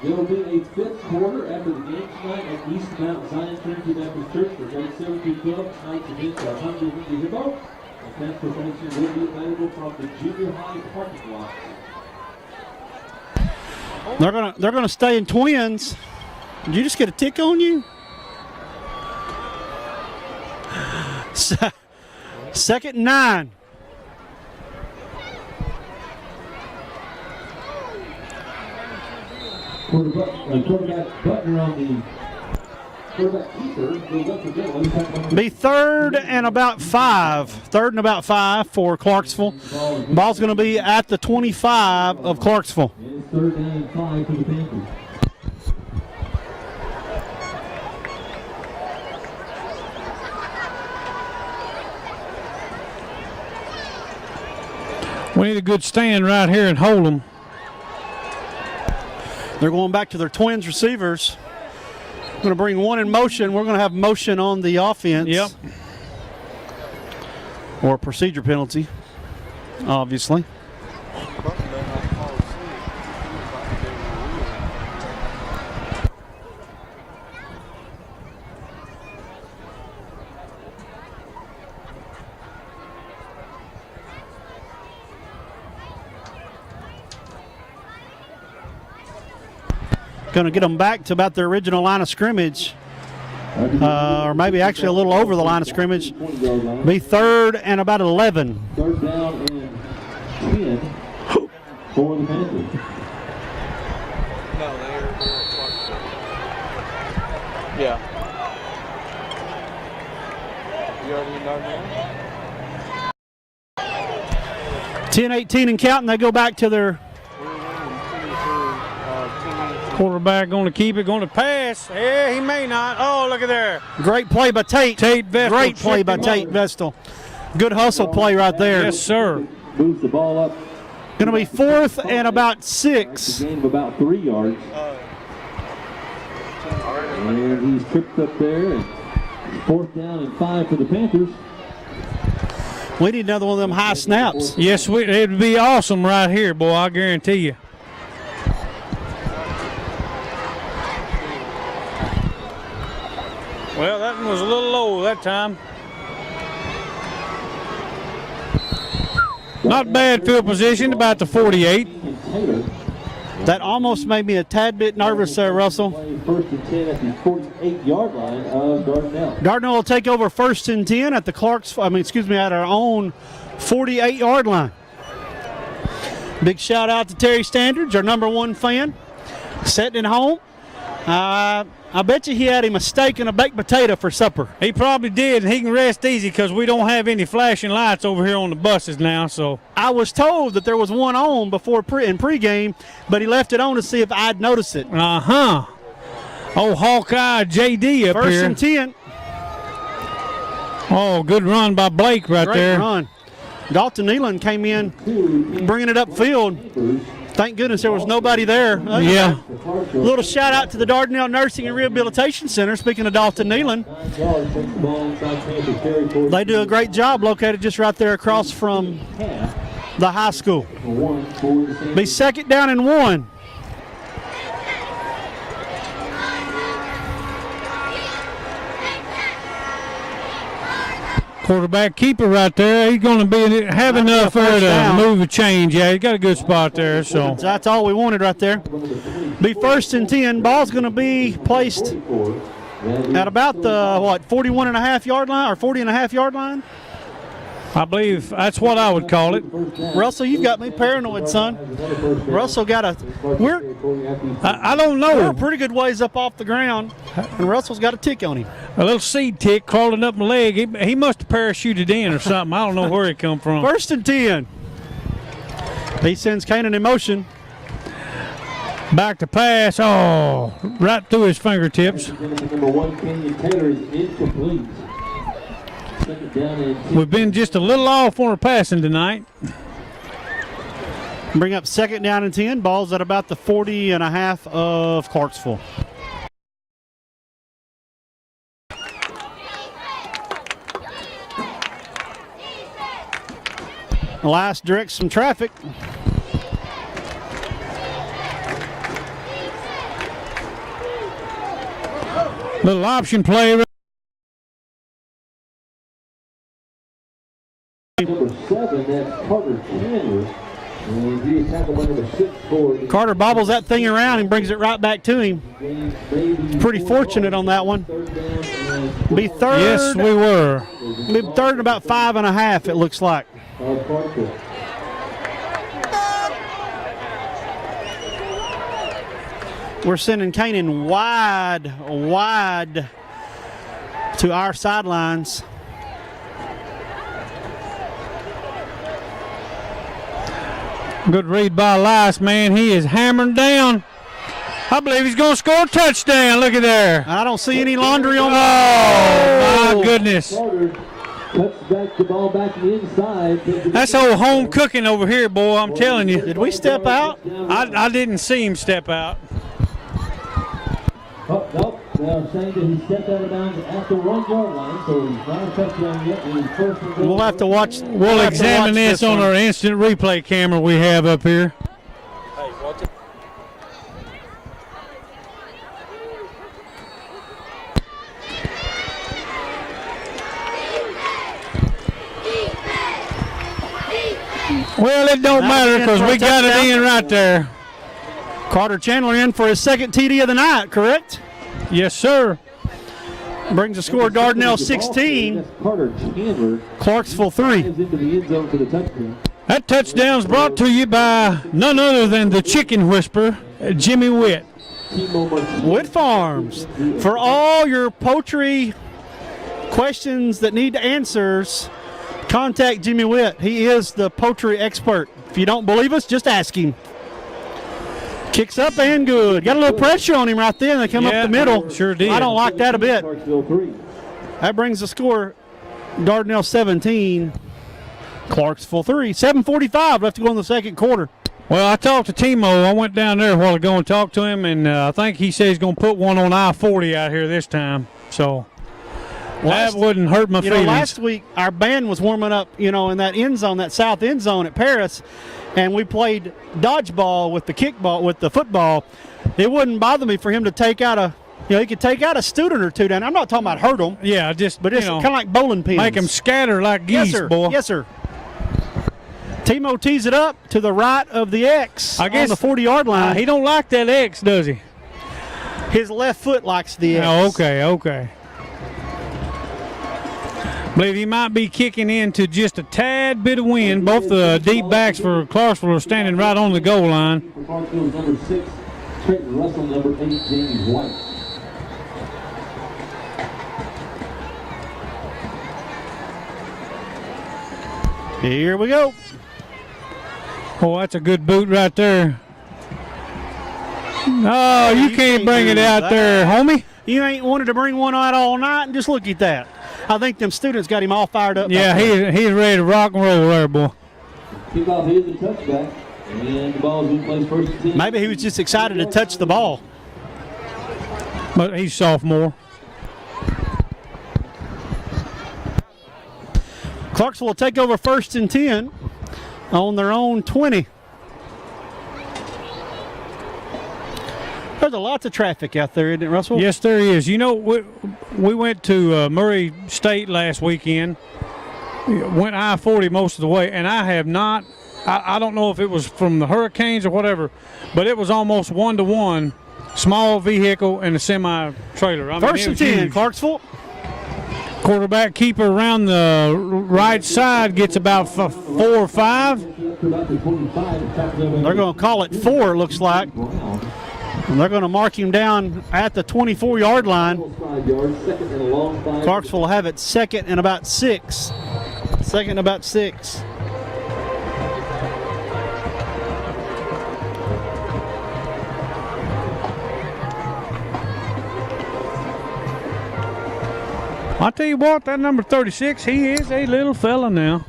S1: There will be a 5th quarter after the game tonight at East Mount Zion Trinity Baptist Church for Grade 7-12. Tonight's event are 100 Windy Hippo. And transportation will be available from the junior high parking lot.
S2: They're gonna stay in Twins. Did you just get a tick on you? 2nd and 9.
S1: Quarterback Butler on the quarterback keeper goes up to Dillon.
S2: Be third and about 5. Third and about 5 for Clarksville. Ball's going to be at the 25 of Clarksville.
S1: And it's third down and 5 for the Panthers.
S3: We need a good stand right here and hold them.
S2: They're going back to their twins receivers. Going to bring one in motion. We're going to have motion on the offense.
S3: Yep.
S2: Or a procedure penalty, obviously. Going to get them back to about their original line of scrimmage, or maybe actually a little over the line of scrimmage. Be third and about 11.
S1: Third down and 10 for the Panthers.
S4: No, they're at Clarksville. Yeah. You already know now?
S2: 10-18 and counting. They go back to their
S3: Quarterback going to keep it, going to pass. Yeah, he may not. Oh, look at there.
S2: great play by Tate.
S3: Tate Vestal.
S2: Great play by Tate Vestal. Good hustle play right there.
S3: Yes, sir.
S1: Moves the ball up.
S2: Going to be fourth and about 6.
S1: Gain of about 3 yards. And he's tripped up there. And fourth down and 5 for the Panthers.
S2: We need another one of them high snaps.
S3: Yes, it'd be awesome right here, boy. I guarantee you. Well, that one was a little low that time. Not bad field position, about the 48.
S2: That almost made me a tad bit nervous there, Russell.
S1: First and 10 at the 48-yard line of Dardanelle.
S2: Dardanelle will take over first and 10 at the at our own 48-yard line. Big shout out to Terry Standards, our #1 fan, setting it home. I bet you he had him a steak and a baked potato for supper.
S3: He probably did, and he can rest easy because we don't have any flashing lights over here on the buses now. So
S2: I was told that there was one on before in pregame, but he left it on to see if I'd notice it.
S3: Oh, Hawkeye JD up
S2: First
S3: here.
S2: and 10.
S3: Oh, good run by Blake right
S2: Great
S3: there.
S2: run. Dalton Nealon came in, bringing it upfield. Thank goodness there was nobody there.
S3: Yeah.
S2: A little shout out to the Dardanelle Nursing and Rehabilitation Center. Speaking of Dalton Nealon, they do a great job located just right there across from the high school. Be second down and 1.
S3: Quarterback keeper right there. He's going to have enough there to move a change. Yeah, he got a good spot there. So
S2: that's all we wanted right there. Be first and 10. Ball's going to be placed at about the 41.5 yard line or 40.5 yard line.
S3: I believe that's what I would call it.
S2: Russell, you've got me paranoid, son. Russell got I
S3: don't know.
S2: We're a pretty good ways up off the ground, and Russell's got a tick on him.
S3: A little seed tick crawling up my leg. He must have parachuted in or something. I don't know where it come from.
S2: First and 10. He sends Kanan in motion.
S3: Back to pass. Oh, right through his fingertips.
S1: #1 Kenyon Taylor is incomplete.
S3: We've been just a little off on our passing tonight.
S2: Bring up second down and 10. Ball's at about the 40.5 of Clarksville. Last directs some traffic.
S3: Little option play.
S1: Number 7, that's Carter Chandler. And he is tackled by number 6 for
S2: Carter bobbles that thing around and brings it right back to him. Pretty fortunate on that one. Be third.
S3: Yes, we were.
S2: Be third and about 5.5, it looks like. We're sending Canaan wide to our sidelines.
S3: Good read by Elias, man. He is hammering down. I believe he's going to score a touchdown. Look at there.
S2: I don't see any laundry on the
S3: my goodness.
S1: Cuts back the ball back inside.
S3: That's old home cooking over here, boy. I'm telling you.
S2: Did we step out?
S3: I didn't see him step out.
S1: Oh, nope. They're saying that he stepped out of bounds at the 1 yard line, so he's not a touchdown yet. And he's first and goal.
S2: We'll have to watch.
S3: We'll examine this on our instant replay camera we have up here.
S4: Hey, watch it.
S3: Well, it don't matter because we got it in right there.
S2: Carter Chandler in for his second TD of the night, correct?
S3: Yes, sir.
S2: Brings the score Dardanelle 16,
S1: Carter Chandler
S2: Clarksville 3.
S1: into the end zone for the touchdown.
S3: That touchdown's brought to you by none other than the chicken whisperer, Jimmy Witt.
S2: Witt Farms. For all your poultry questions that need answers, contact Jimmy Witt. He is the poultry expert. If you don't believe us, just ask him. Kicks up and good. Got a little pressure on him right there, and they come up the middle.
S3: Sure did.
S2: I don't like that a bit.
S1: Clarksville 3.
S2: That brings the score Dardanelle 17, Clarksville 3. 7:45 left to go in the second quarter.
S3: Well, I talked to Timo. I went down there a while ago and talked to him, and I think he said he's going to put one on I-40 out here this time. So that wouldn't hurt my feelings.
S2: Last week our band was warming up, in that end zone, that south end zone at Paris, and we played dodgeball with the kickball, with the football. It wouldn't bother me for him to take out he could take out a student or two down. I'm not talking about hurt them.
S3: Yeah,
S2: But it's kind of like bowling pins.
S3: make them scatter like geese,
S2: yes, sir.
S3: boy.
S2: Yes, sir. Timo tees it up to the right of the X on the 40-yard line.
S3: He don't like that X, does he?
S2: His left foot likes the X.
S3: Oh, okay. Believe he might be kicking into just a tad bit of wind. Both the deep backs for Clarksville are standing right on the goal line.
S1: For Clarksville's number 6, Trayton Russell, number 8, James White.
S2: Here we go.
S3: Oh, that's a good boot right there. Oh, you can't bring it out there, homie.
S2: You ain't wanted to bring one out all night, and just look at that. I think them students got him all fired up.
S3: Yeah, he's ready to rock and roll there, boy.
S1: Kickoff is a touchback, and the ball is in place first and 10.
S2: Maybe he was just excited to touch the ball.
S3: But he's sophomore.
S2: Clarksville will take over 1st and 10 on their own 20. There's a lot of traffic out there, isn't it, Russell?
S3: Yes, there is. We went to Murray State last weekend. Went I-40 most of the way, and I have not. I don't know if it was from the hurricanes or whatever, but it was almost 1-to-1. Small vehicle and a semi-trailer.
S2: 1st and 10,
S3: huge.
S2: Clarksville.
S3: Quarterback keeper around the right side gets about 4 or 5.
S2: They're going to call it 4, it looks like. And they're going to mark him down at the 24-yard line. Clarksville will have it 2nd and about 6. 2nd and about 6.
S3: I tell you what, that number 36, he is a little fella now.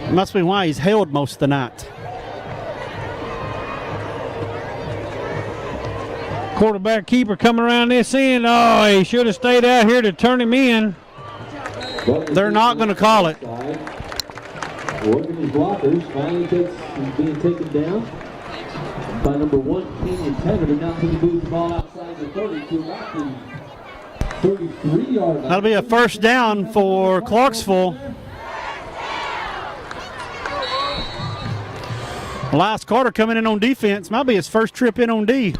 S2: Must be why he's held most of the night.
S3: Quarterback keeper coming around this end. Oh, he should have stayed out here to turn him in.
S2: They're not going to call it.
S1: Working his blockers, finally being taken down by number 1, Kenyon Tennant. Now he moves the ball outside the 30 to about the 33-yard line.
S2: That'll be a first down for Clarksville. Elias Carter coming in on defense. Might be his first trip in on D.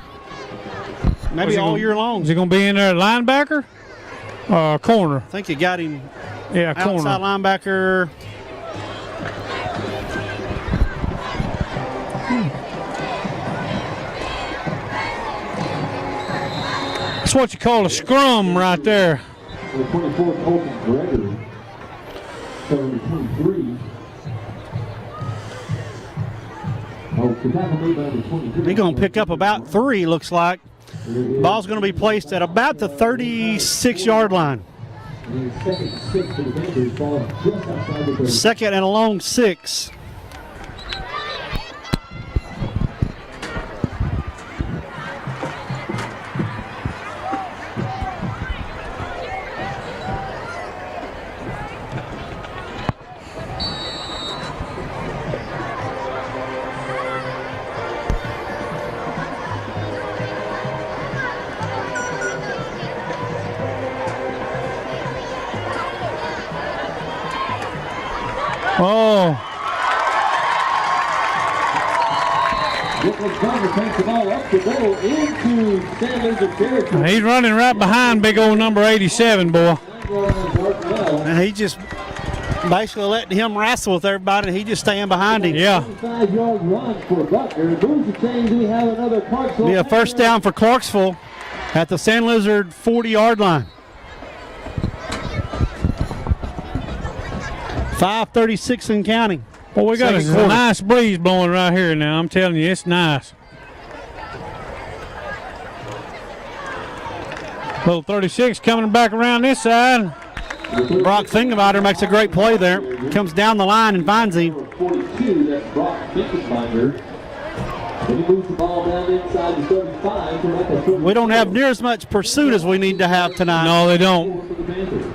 S2: Maybe all year long.
S3: Is he going to be in there at linebacker or corner?
S2: I think you got him
S3: Yeah, corner.
S2: outside linebacker.
S3: That's what you call a scrum right there.
S1: The 24, Colton Gregory. Number 23. Oh, the tackle made by number 23.
S2: He's going to pick up about 3, looks like. Ball's going to be placed at about the 36-yard line.
S1: Second and 6 for the Panthers. Ball just outside the 30.
S2: Second and a long 6.
S3: Oh,
S1: Nicholas Conner takes the ball up the middle into San Luis territory.
S3: he's running right behind big old number 87, boy.
S2: And he just basically letting him wrestle with everybody, and he just staying behind him.
S3: Yeah.
S1: 25-yard run for Buckner. Moves the chains. We have another Clarksville.
S2: Be a first down for Clarksville at the San Lizard 40-yard line. 5:36 and counting.
S3: Well, we got
S2: Second
S3: a
S2: quarter.
S3: nice breeze blowing right here now. I'm telling you, it's nice. Little 36 coming back around this side.
S2: Brock Fingerbider makes a great play there. Comes down the line and finds him.
S1: 42, that's Brock Finkenbinder. Then he moves the ball down inside the 35 to like a 30.
S2: We don't have near as much pursuit as we need to have tonight.
S3: No, they don't.
S1: For the Panthers.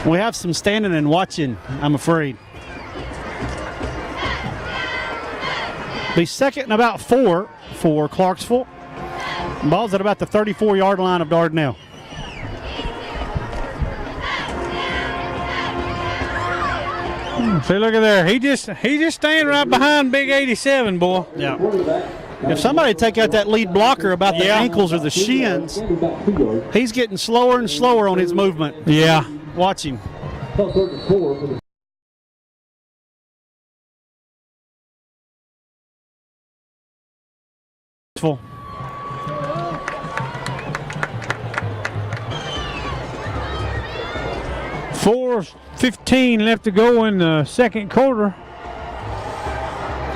S2: We have some standing and watching, I'm afraid. Be second and about 4 for Clarksville. Ball's at about the 34-yard line of Dardanelle.
S3: See, look at there. He just staying right behind big 87, boy.
S2: Yeah. If somebody take out that lead blocker about the ankles or the shins, he's getting slower and slower on his movement.
S3: Yeah.
S2: Watch him.
S1: Third and 4 for the
S2: Full.
S3: .4:15 left to go in the second quarter.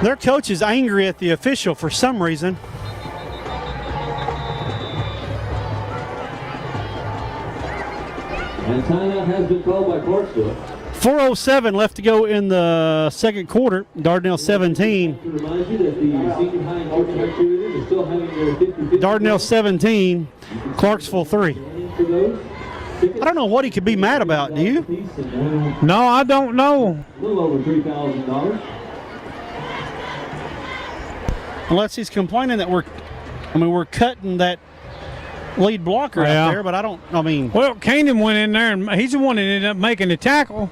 S2: Their coach is angry at the official for some reason.
S1: And timeout has been called by Clarksville.
S2: 4:07 left to go in the second quarter. Dardanelle 17.
S1: To remind you that the senior high and junior high cheerleaders are still having their 50-50.
S2: Dardanelle 17, Clarksville 3.
S1: For those.
S2: I don't know what he could be mad about, do you?
S3: No, I don't know.
S1: A little over $3,000.
S2: Unless he's complaining that we're cutting that lead blocker
S3: Yeah.
S2: out there, but I mean.
S3: Well, Kanan went in there, and he's the one that ended up making the tackle.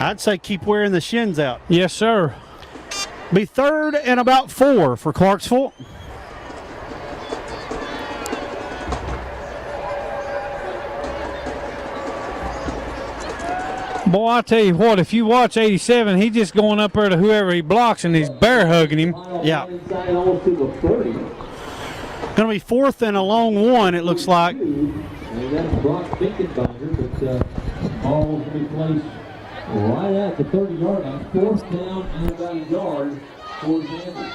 S2: I'd say keep wearing the shins out.
S3: Yes, sir.
S2: Be third and about 4 for Clarksville.
S3: Boy, I tell you what, if you watch 87, he's just going up there to whoever he blocks, and he's bear hugging him.
S2: Yeah.
S1: Inside almost to the 30.
S2: Going to be fourth and a long 1, it looks like.
S1: And that's Brock Finkenbinder, but ball will be placed right at the 30-yard line. Fourth down and about a yard for the Panthers.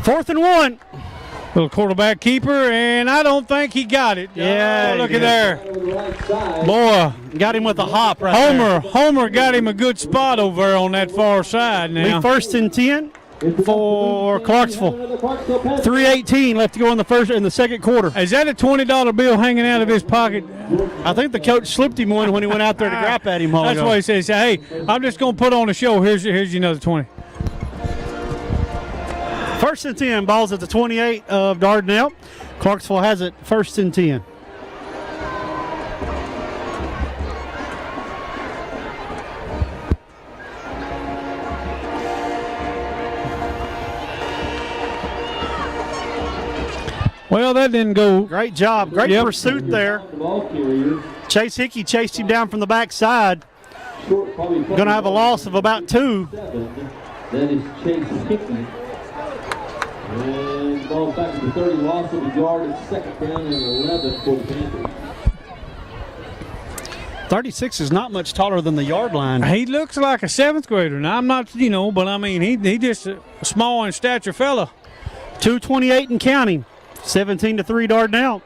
S2: Fourth and 1.
S3: Little quarterback keeper, and I don't think he got it.
S2: Yeah,
S3: Oh, look
S2: he
S3: at there.
S1: Over the right side.
S3: Boy,
S2: Got him with a hop right there.
S3: Homer got him a good spot over there on that far side
S2: Be
S3: now.
S2: first and 10 for Clarksville. 3:18 left to go in the second quarter.
S3: Is that a $20 bill hanging out of his pocket?
S2: I think the coach slipped him one when he went out there to grab at him.
S3: That's what he said. He said, hey, I'm just going to put on a show. Here's you another 20.
S2: First and 10, balls at the 28 of Dardanelle. Clarksville has it first and 10.
S3: Well, that didn't go.
S2: Great job. Great pursuit there. Chase Hickey chased him down from the backside. Going to have a loss of about 2.
S1: That is Chase Hickey. And the ball back to the 30, loss of a yard. It's second down and 11 for the Panthers.
S2: 36 is not much taller than the yard line.
S3: He looks like a 7th grader. Now, I'm not, but I mean, he just a small in stature fella.
S2: 2:28 and counting. 17-3 Dardanelle.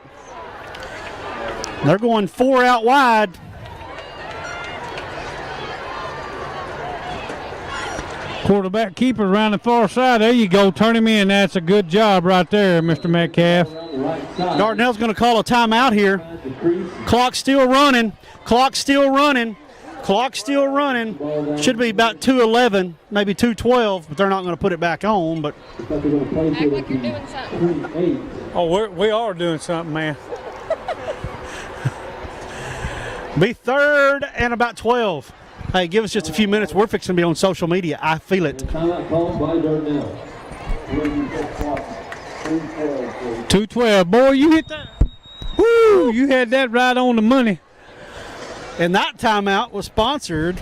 S2: They're going 4 out wide.
S3: Quarterback keeper around the far side. There you go. Turn him in. That's a good job right there, Mr. Metcalf.
S2: Dardanelle's going to call a timeout here. Clock still running. Clock still running. Clock still running. Should be about 2:11, maybe 2:12, but they're not going to put it back on. But
S5: Act like you're doing something.
S3: Oh, we are doing something, man.
S2: be third and about 12. Hey, give us just a few minutes. We're fixing to be on social media. I feel it.
S1: Timeout called by Dardanelle.
S3: 2:12. Boy, you hit that. Woo! You had that right on the money.
S2: And that timeout was sponsored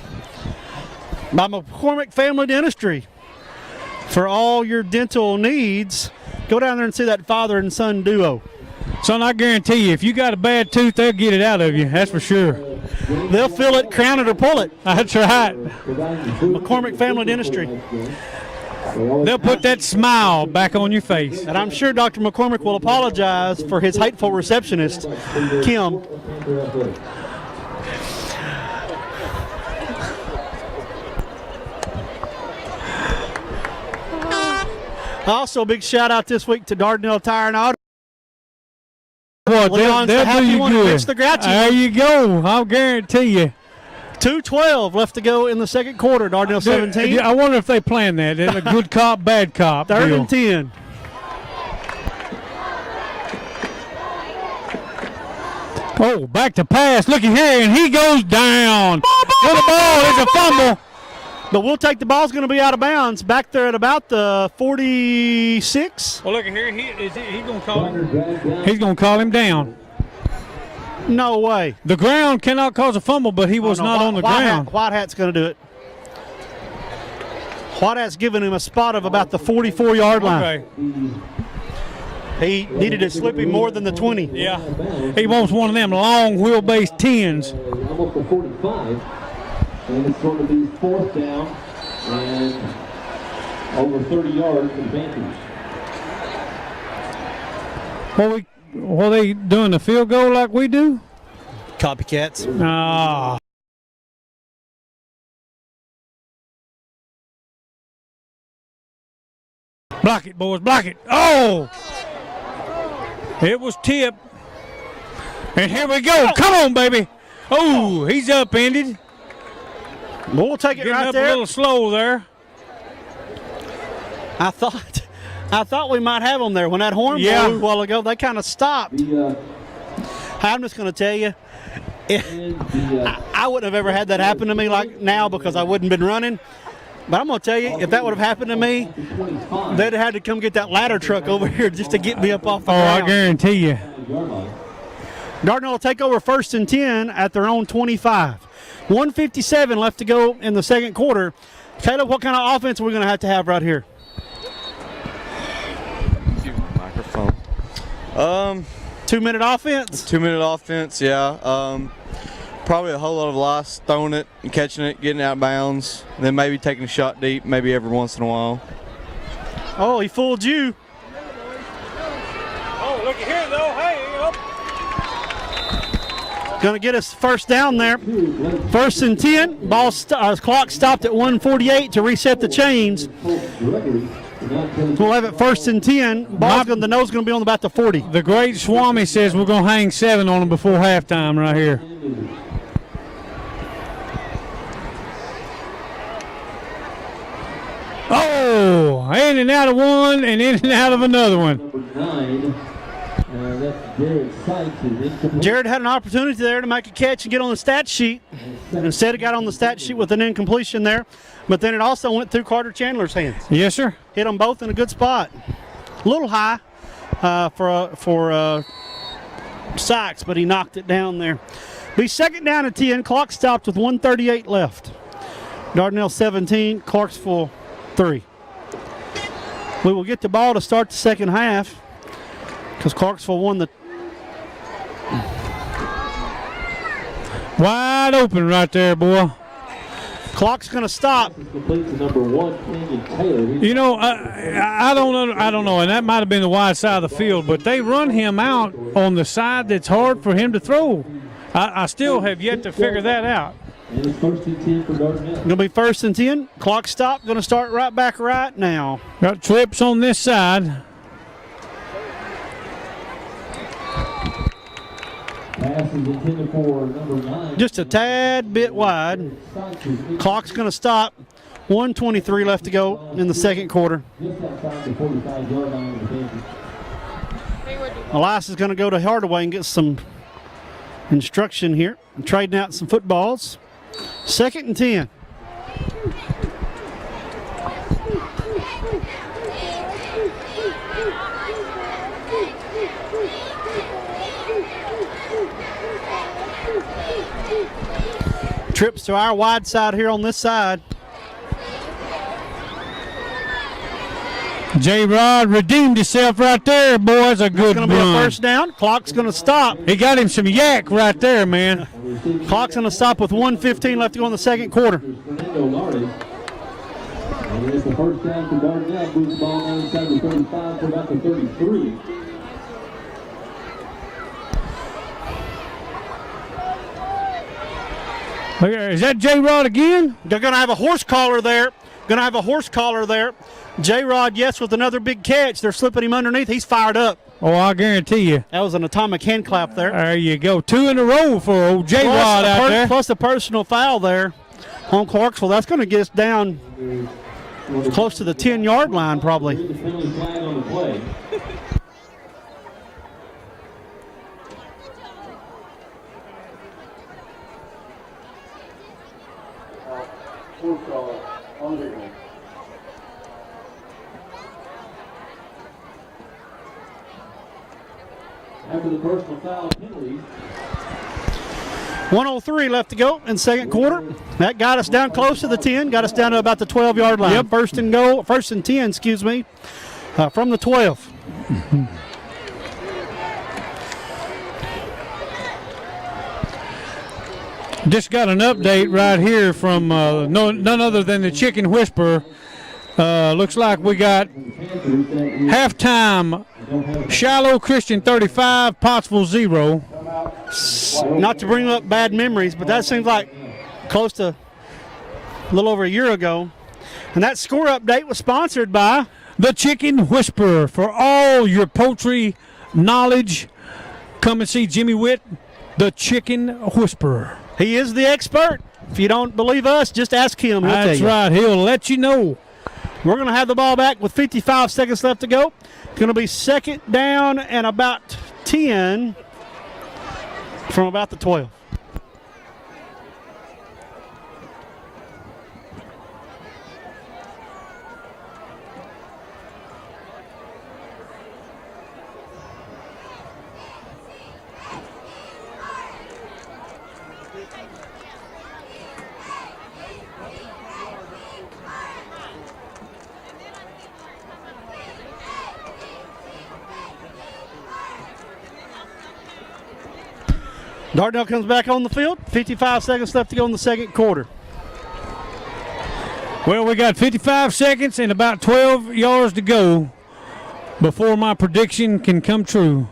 S2: by McCormick Family Dentistry. For all your dental needs, go down there and see that father and son duo.
S3: Son, I guarantee you, if you got a bad tooth, they'll get it out of you. That's for sure.
S2: They'll fill it, crown it, or pull it.
S3: That's right.
S2: McCormick Family Dentistry.
S3: They'll put that smile back on your face.
S2: And I'm sure Dr. McCormick will apologize for his hateful receptionist, Kim. Also, a big shout out this week to Dardanelle Tire and Auto.
S3: Boy,
S2: Leon's the happy one who fixed the grouchy.
S3: There you go. I'll guarantee you.
S2: 2:12 left to go in the second quarter. Dardanelle 17.
S3: I wonder if they planned that. It's a good cop, bad cop.
S2: Third
S3: deal.
S2: and 10.
S3: Oh, back to pass. Looky here, and he goes down. For the ball. It's a fumble.
S2: But we'll take the ball's going to be out of bounds back there at about the 46.
S3: Well, look at here. He's going to call him. He's going to call him down.
S2: No way.
S3: The ground cannot cause a fumble, but he was not on the ground.
S2: White Hat's going to do it. White Hat's giving him a spot of about the 44-yard line.
S3: Okay.
S2: He needed to slip him more than the 20.
S3: Yeah. He wants one of them long wheelbase 10s.
S1: Almost the 45. And it's going to be fourth down and over 30 yards for the Panthers.
S3: Were they doing the field goal like we do?
S2: Copycats.
S3: Ah. Block it, boys, block it. Oh! It was tipped. And here we go. Come on, baby. Oh, he's upended.
S2: We'll take it
S3: Getting
S2: right
S3: up
S2: there.
S3: a little slow there.
S2: I thought we might have them there. When that horn blew a while ago, they kind of stopped. I'm just going to tell you, I wouldn't have ever had that happen to me like now because I wouldn't have been running. But I'm going to tell you, if that would have happened to me, they'd have had to come get that ladder truck over here just to get me up off the ground.
S3: I guarantee you.
S2: Dardanelle will take over first and 10 at their own 25. 1:57 left to go in the second quarter. Caleb, what kind of offense are we going to have right here?
S4: Microphone.
S2: 2-minute offense?
S4: 2-minute offense, yeah. Probably a whole lot of lice, throwing it and catching it, getting out of bounds, then maybe taking a shot deep, maybe every once in a while.
S2: Oh, he fooled you.
S3: Oh, look at here, though. Hey,
S2: Going to get us first down there. First and 10. Clock stopped at 1:48 to reset the chains. We'll have it first and 10. The nose is going to be on about the 40.
S3: The great Swami says we're going to hang 7 on them before halftime right here. Oh, in and out of one and in and out of another one.
S5: Number 9. That's Jared Sykes. Incomplete.
S2: Jared had an opportunity there to make a catch and get on the stat sheet. Instead, it got on the stat sheet with an incompletion there. But then it also went through Carter Chandler's hands.
S3: Yes, sir.
S2: Hit them both in a good spot. A little high for Sykes, but he knocked it down there. Be second down at 10. Clock stopped with 1:38 left. Dardanelle 17, Clarksville 3. We will get the ball to start the second half because Clarksville won the.
S3: Wide open right there, boy.
S2: Clock's going to stop.
S5: Complete to number 1, Kenyon Taylor.
S3: You know, I don't know, and that might have been the wide side of the field, but they run him out on the side that's hard for him to throw. I still have yet to figure that out.
S5: And it's first and 10 for Dardanelle.
S2: Going to be first and 10. Clock stop. Going to start right back right now.
S3: Got trips on this side.
S5: Pass is intended for number 9.
S2: Just a tad bit wide. Clock's going to stop. 1:23 left to go in the second quarter.
S5: Just outside the 45-yard line of the Panthers.
S2: Elias is going to go to Hardaway and get some instruction here. Trading out some footballs. Second and 10. Trips to our wide side here on this side.
S3: J-Rod redeemed himself right there, boys. A good
S2: Going to be a
S3: run.
S2: first down. Clock's going to stop.
S3: He got him some yak right there, man.
S2: Clock's going to stop with 1:15 left to go in the second quarter.
S5: Fernando Lardy. And it's the first down for Dardanelle. Moves the ball down inside the 35 for about the 33.
S3: Look at, is that J-Rod again?
S2: They're going to have a horse collar there. J-Rod, yes, with another big catch. They're slipping him underneath. He's fired up.
S3: Oh, I guarantee you.
S2: That was an atomic hand clap there.
S3: There you go. 2 in a row for old J-Rod out there.
S2: Plus a personal foul there on Clarksville. That's going to get us down close to the 10-yard line probably.
S5: The penalty flag on the play. After the personal foul penalty.
S2: 1:03 left to go in second quarter. That got us down close to the 10, got us down to about the 12-yard line.
S3: Yep.
S2: First and 10, from the 12.
S3: Just got an update right here from none other than the Chicken Whisperer. Looks like we got halftime. Shiloh Christian 35, Pottsville 0.
S2: Not to bring up bad memories, but that seems like close to a little over a year ago. And that score update was sponsored by
S3: The Chicken Whisperer. For all your poultry knowledge, come and see Jimmy Witt, The Chicken Whisperer.
S2: He is the expert. If you don't believe us, just ask him. He'll
S3: That's
S2: tell you.
S3: right. He'll let you know.
S2: We're going to have the ball back with 55 seconds left to go. Going to be second down and about 10 from about the 12. Dardanelle comes back on the field. 55 seconds left to go in the second quarter.
S3: Well, we got 55 seconds and about 12 yards to go before my prediction can come true.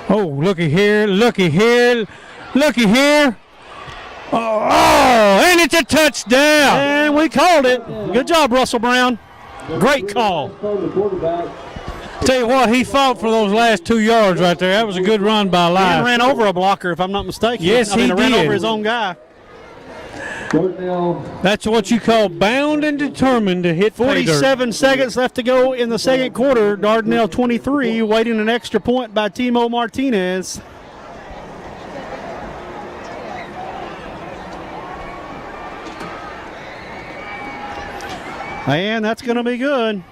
S3: Oh, looky here, looky here, looky here. Oh, and it's a touchdown.
S2: And we called it. Good job, Russell Brown. Great call.
S3: Tell you what, he fought for those last 2 yards right there. That was a good run by
S2: And
S3: Live.
S2: ran over a blocker, if I'm not mistaken.
S3: Yes, he
S2: ran
S3: did.
S2: over his own guy.
S3: That's what you call bound and determined to hit pay dirt.
S2: 47 seconds left to go in the second quarter. Dardanelle 23, waiting an extra point by Timo Martinez. And that's going to be good.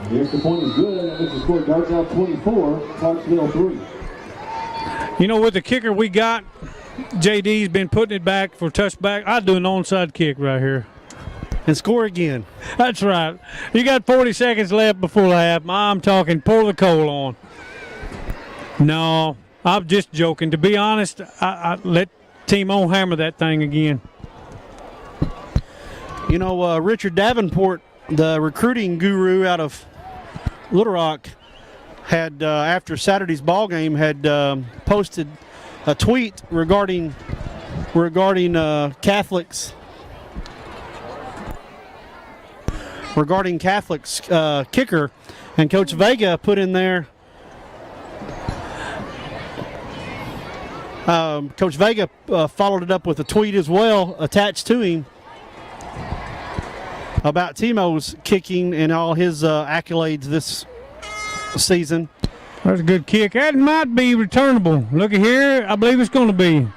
S5: The extra point is good. That makes the score Dardanelle 24, Clarksville 3.
S3: You know, with the kicker we got, JD's been putting it back for touchback. I'd do an onside kick right here.
S2: And score again.
S3: That's right. You got 40 seconds left before the half. I'm talking pour the coal on. No, I'm just joking. To be honest, I let Timo hammer that thing again.
S2: You know, Richard Davenport, the recruiting guru out of Little Rock, had after Saturday's ball game had posted a tweet regarding Catholics kicker, and Coach Vega put in there. Coach Vega followed it up with a tweet as well attached to him about Timo's kicking and all his accolades this season.
S3: That's a good kick. That might be returnable. Look at here. I believe it's going to be.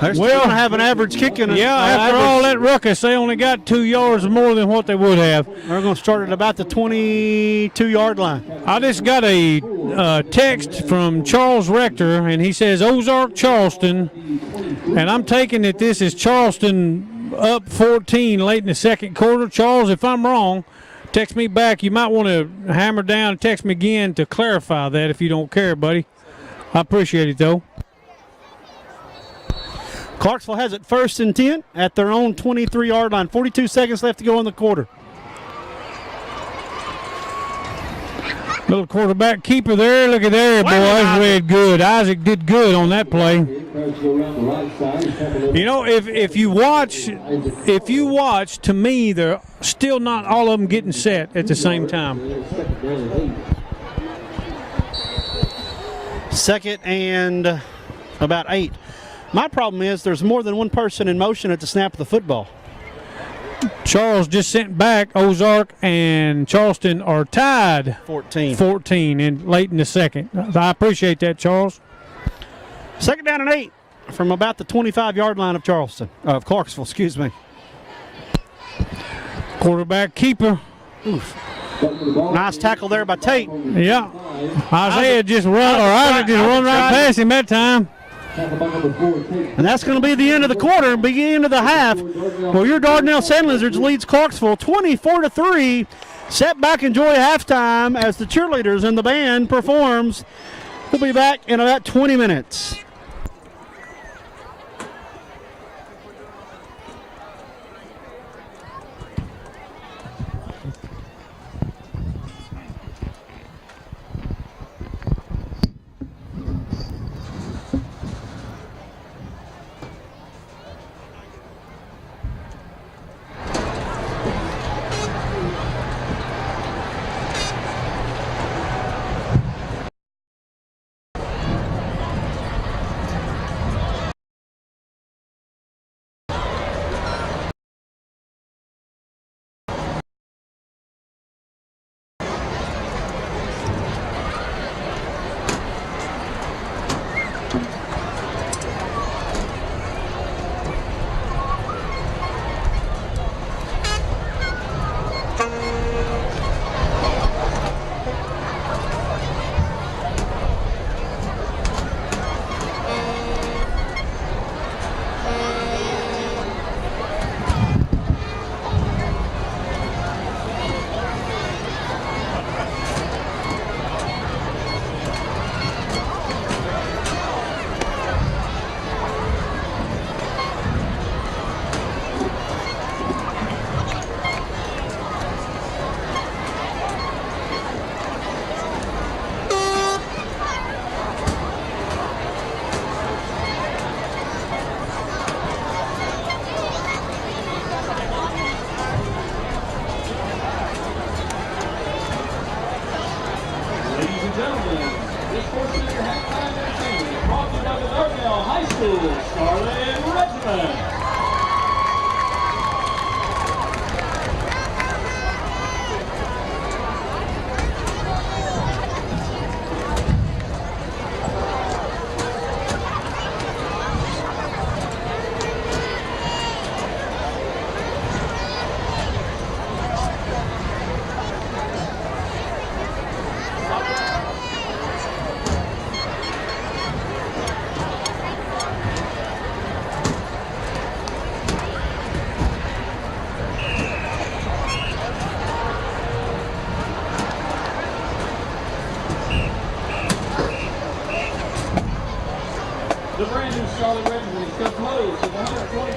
S2: They're still going to have an average kicking.
S3: Yeah, after all that ruckus, they only got 2 yards more than what they would have.
S2: They're going to start at about the 22-yard line.
S3: I just got a text from Charles Rector, and he says Ozark Charleston, and I'm taking that this is Charleston up 14 late in the second quarter. Charles, if I'm wrong, text me back. You might want to hammer down and text me again to clarify that if you don't care, buddy. I appreciate it, though.
S2: Clarksville has it 1st and 10 at their own 23-yard line. 42 seconds left to go in the quarter.
S3: Little quarterback keeper there. Look at there, boys. Read good. Isaac did good on that play. You know, if you watch, to me, they're still not all of them getting set at the same time.
S2: 2nd and about 8. My problem is there's more than one person in motion at the snap of the football.
S3: Charles just sent back. Ozark and Charleston are tied 14 and late in the second. I appreciate that, Charles.
S2: 2nd down and 8 from about the 25-yard line of Clarksville, excuse me.
S3: Quarterback keeper.
S2: Oof. Nice tackle there by Tate.
S3: Yeah. Isaac just run right past him that time.
S2: And that's going to be the end of the quarter and beginning of the half. Well, your Dardanelle Sand Lizards leads Clarksville 24-3. Sit back, enjoy halftime as the cheerleaders and the band performs. We'll be back in about 20 minutes.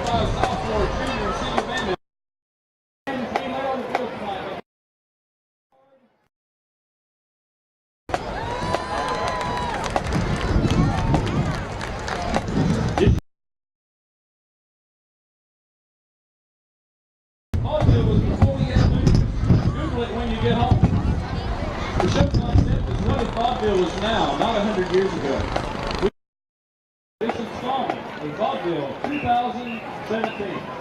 S1: sophomore, junior, and senior band. Vaudeville was before we had movies. Google it when you get home. The show concept is what if vaudeville is now, not 100 years ago. This installment of Vaudeville 2017.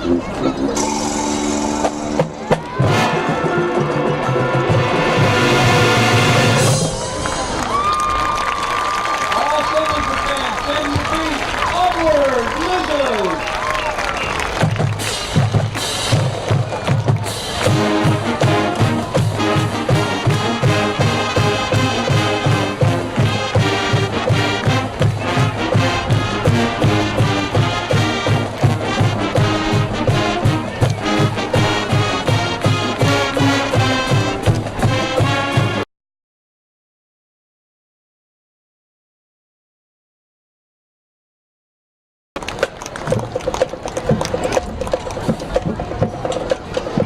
S1: All 70 fans, stand your feet. Onward, Blizzards!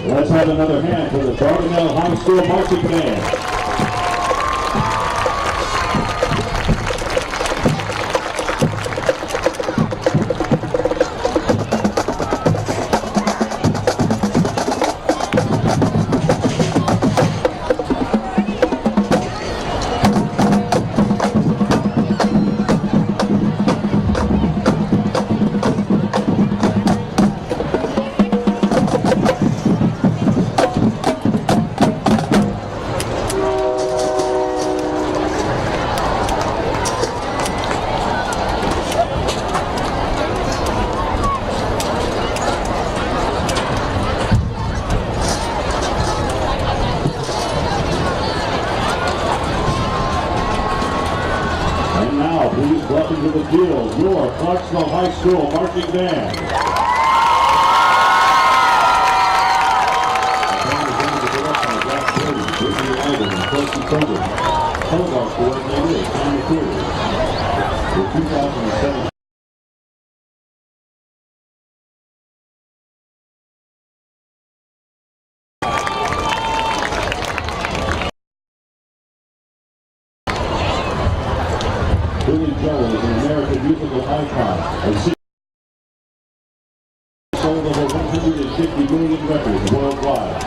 S1: Let's have another hand for the Dardanelle High School marching band. And now, please welcome to the field your Clarksville High School marching band. The band is under the direction of Jack Brady, Brittany Ivan, and Kelsey Coburn. Telemark coordinator is Tom McCreary. The 2007 Billy Joel is an American musical icon and sold over 150 million records worldwide.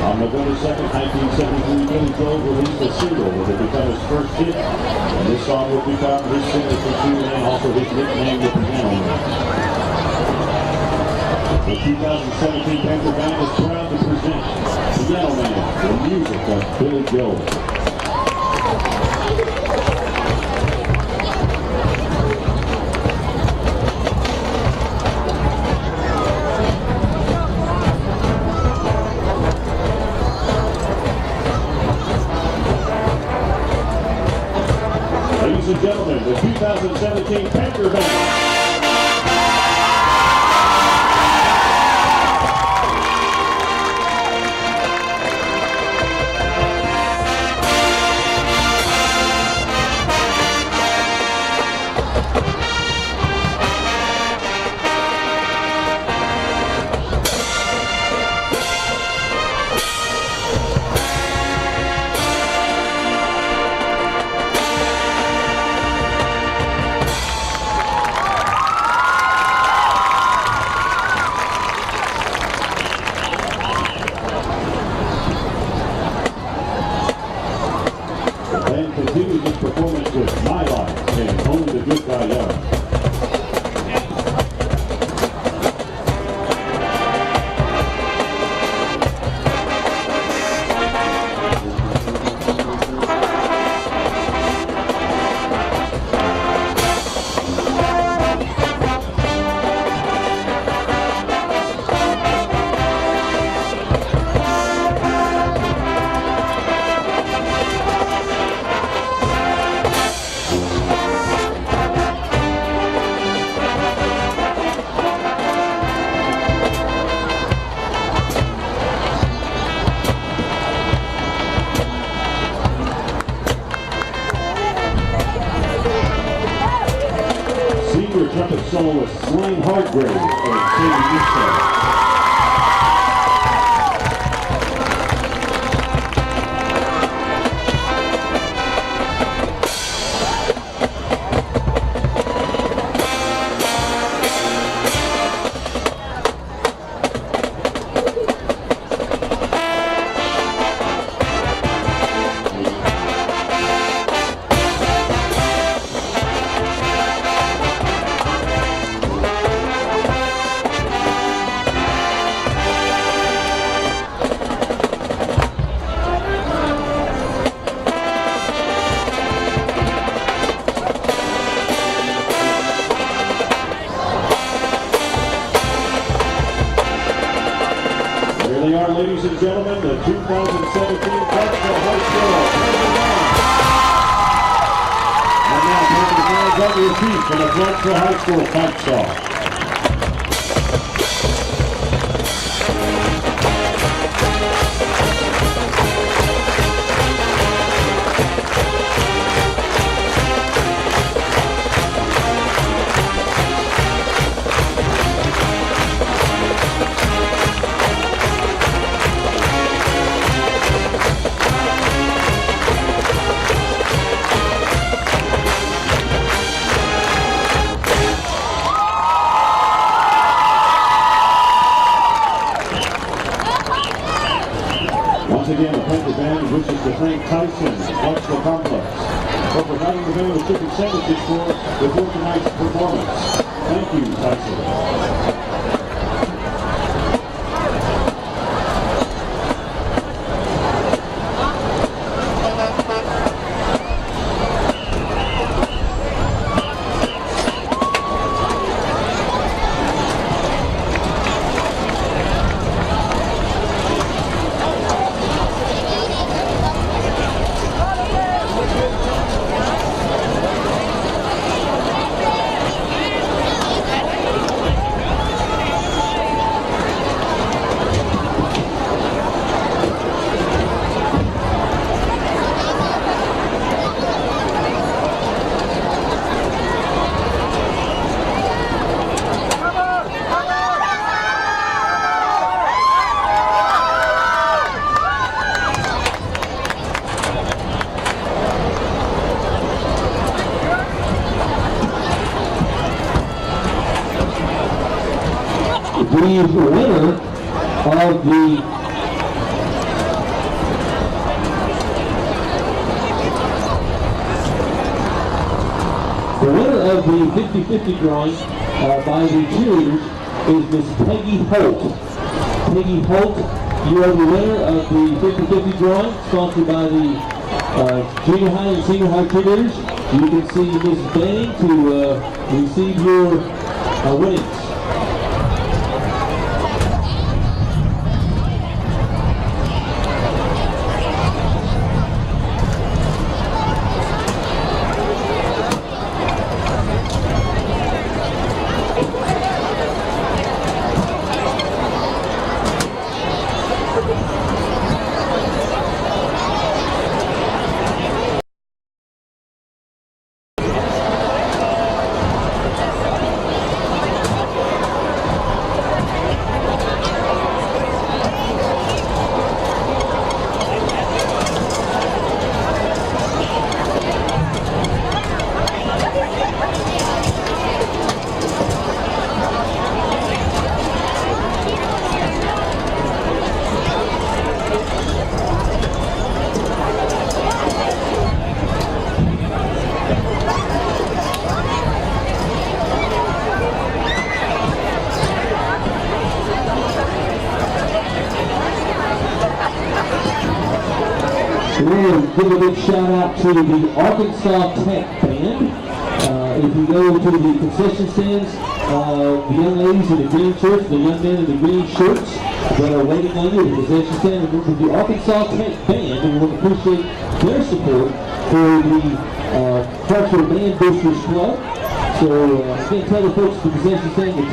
S1: On November 2nd, 1973, Billy Joel released a single that would become his first hit, and this song would become his signature tune and also his nickname, the Piano Man. The 2017 Panther Band is proud to present Piano Man, the music of Billy Joel. Ladies and gentlemen, the 2017 Panther Band. And continues his performance with My Life and Only the Good Die Young. Senior trumpet soloist Swain Hargrave and Katie Easton.
S6: they are, ladies and gentlemen, the 2017 Clarksville High School. And now, taking the fans on your feet for the Clarksville High School fight song. Once again, the Panther Band wishes to thank Tyson, Clarksville Complex, for providing the band with chicken sandwiches before tonight's performance. Thank you, Tyson.
S5: The winner of the 50-50 drawing by the cheerleaders is Miss Peggy Holt. Peggy Holt, you are the winner of the 50-50 drawing, sponsored by the junior high and senior high cheerleaders. You can see Miss Banning to receive your winnings. We'll give a big shout out to the Arkansas Tech Band. If you go to the concession stands, the young ladies in the green shirts, the young men in the green shirts that are waiting on you at the concession stand, remember the Arkansas Tech Band, and we want to appreciate their support for the Clarksville Band Boosters Club. So again, tell the folks at the concession stand, the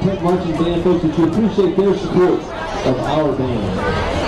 S5: Tech Marching Band folks, that you appreciate their support of our band.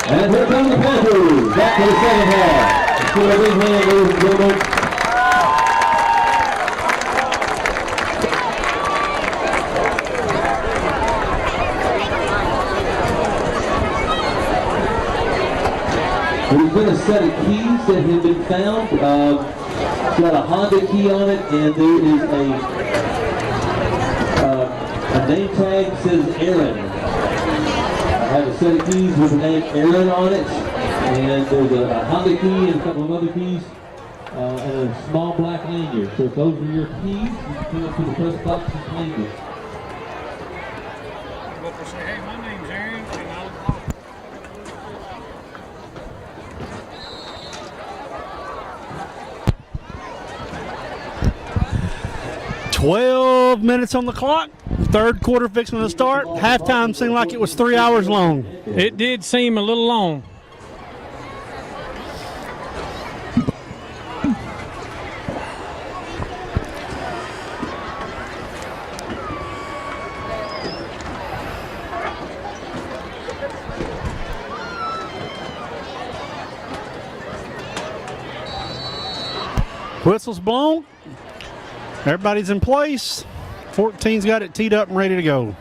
S5: And here come the Panthers. Back to the second half. Let's give a big hand, ladies and gentlemen. There's been a set of keys that have been found. It's got a Honda key on it, and there is a name tag that says Aaron. I have a set of keys with the name Aaron on it, and there's a Honda key and a couple of other keys, and a small black lanyard. So if those are your keys, you can come up to the press box and claim it.
S3: Hey, my name's Aaron, and I'll
S2: 12 minutes on the clock. Third quarter fixing to start. Halftime seemed like it was 3 hours long.
S3: It did seem a little long.
S2: Whistle's blown. Everybody's in place. 14's got it teed up and ready to go.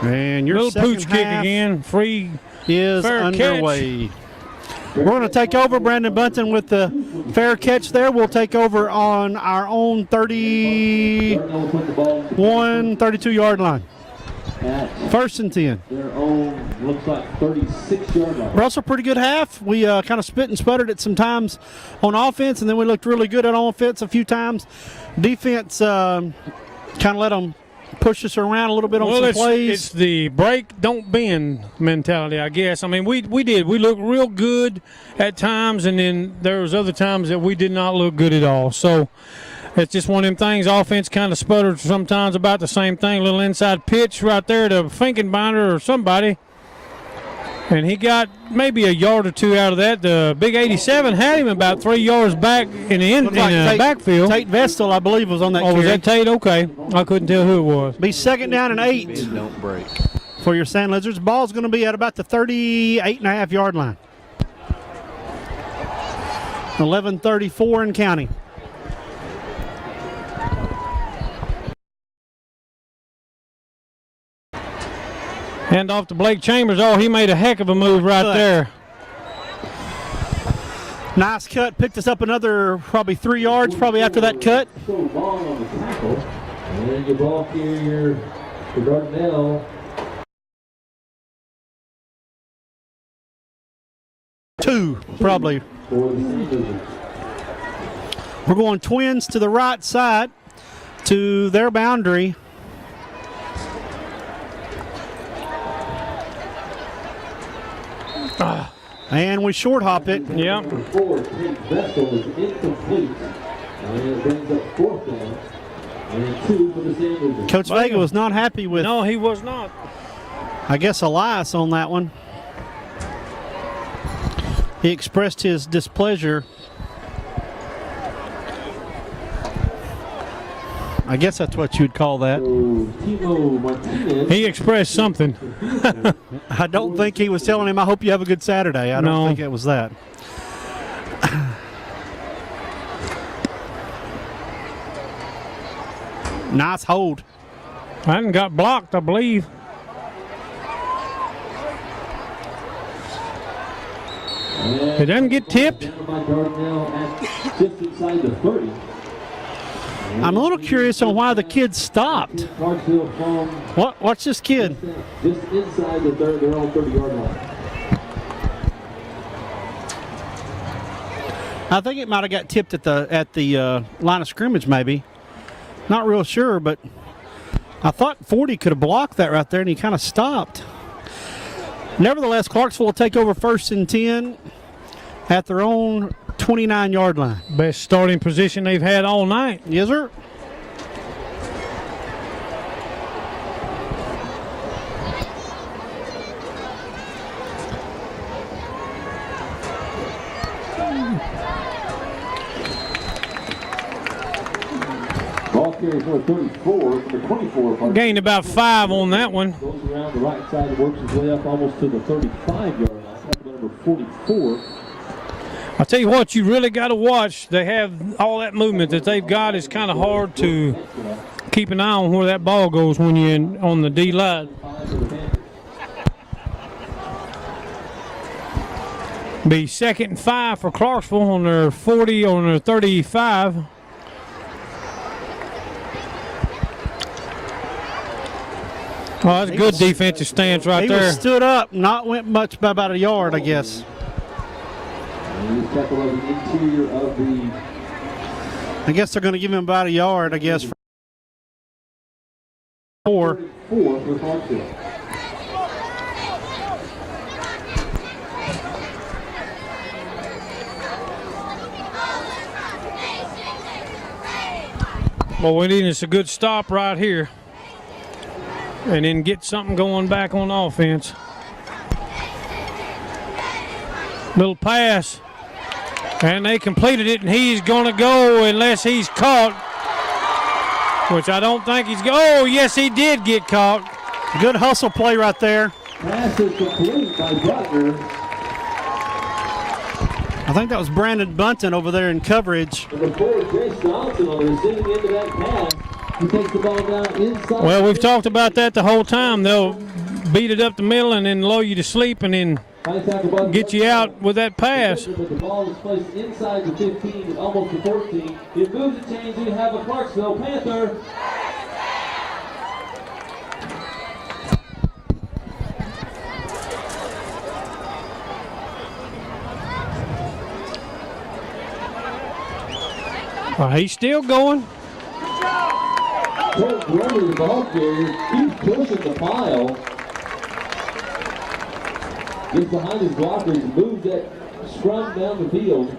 S2: And your
S3: Little
S2: second
S3: pooch kick
S2: half
S3: again. Free
S2: is
S3: fair
S2: underway. We're going to take over. Brandon Bunton with the fair catch there. We'll take over on our own 31, 32-yard line. First and 10.
S5: Their own, looks like 36-yard line.
S2: Russell, pretty good half. We kind of spit and sputtered at some times on offense, and then we looked really good at offense a few times. Defense kind of let them push us around a little bit on some plays.
S3: It's the break, don't bend mentality, I guess. I mean, we did. We looked real good at times, and then there was other times that we did not look good at all. So it's just one of them things. Offense kind of sputtered sometimes about the same thing. A little inside pitch right there to Finkenbinder or somebody. And he got maybe a yard or two out of that. The big 87 had him about 3 yards back in the backfield.
S2: Tate Vestal, I believe, was on that carry.
S3: Was that Tate? Okay. I couldn't tell who it was.
S2: Be second down and 8
S7: Don't break.
S2: for your Sand Lizards. Ball's going to be at about the 38.5-yard line. 11:34 and counting.
S3: Hand off to Blake Chambers. Oh, he made a heck of a move right there.
S2: Nice cut. Picked us up another probably 3 yards probably after that cut.
S5: So ball on the tackle. And your ball carrier, the Dardanelle.
S2: 2 probably.
S5: For the Sanders.
S2: We're going Twins to the right side to their boundary. And we short hop it.
S3: Yeah.
S5: Number 4, Tate Vestal, is incomplete. And it brings up 4th down. And 2 for the Sanders.
S2: Coach Vega was not happy with,
S3: No, he was not.
S2: I guess, Elias on that one. He expressed his displeasure. I guess that's what you'd call that.
S5: So Timo Martinez.
S3: He expressed something.
S2: I don't think he was telling him, I hope you have a good Saturday. I don't
S3: No.
S2: think it was that. Nice hold.
S3: Hadn't got blocked, I believe. It doesn't get tipped.
S5: Down by Dardanelle at just inside the 30.
S2: I'm a little curious on why the kid stopped.
S5: Clarksville from
S2: Watch this kid.
S5: just inside their own 30-yard line.
S2: I think it might have got tipped at the line of scrimmage, maybe. Not real sure, but I thought 40 could have blocked that right there, and he kind of stopped. Nevertheless, Clarksville will take over first and 10 at their own 29-yard line.
S3: Best starting position they've had all night.
S2: Yes, sir.
S5: Ball
S6: carries number 34, number 24.
S3: Gained about 5 on that one.
S5: Goes around the right side and works his way up almost to the 35-yard line. That's number 44.
S3: I'll tell you what, you really got to watch. They have all that movement that they've got. It's kind of hard to keep an eye on where that ball goes when you're on the D line. Be 2nd and 5 for Clarksville on their 40, on their 35. Oh, that's a good defensive stance right
S2: He
S3: there.
S2: was stood up, not went much by about a yard, I guess.
S5: And he's tackled on the interior of the.
S2: I guess they're going to give him about a yard, I guess. For 4.
S5: 4 for Clarksville.
S3: Well, we need us a good stop right here. And then get something going back on offense. Little pass. And they completed it, and he's going to go unless he's caught. Which I don't think he's oh, yes, he did get caught.
S2: Good hustle play right there.
S5: Pass is complete by Butler.
S2: I think that was Brandon Bunton over there in coverage.
S5: Number 4, Jace Johnson on the receiving end of that pass. He takes the ball down inside.
S3: Well, we've talked about that the whole time. They'll beat it up the middle and then lull you to sleep and then get you out with that pass.
S5: But the ball is placed inside the 15, almost the 14. It moves the chains. We have a Clarksville Panther.
S3: He's still going.
S5: Colt Grundy, the ball carrier, keeps pushing the pile. Gets behind his blockers, moves that scrum down the field.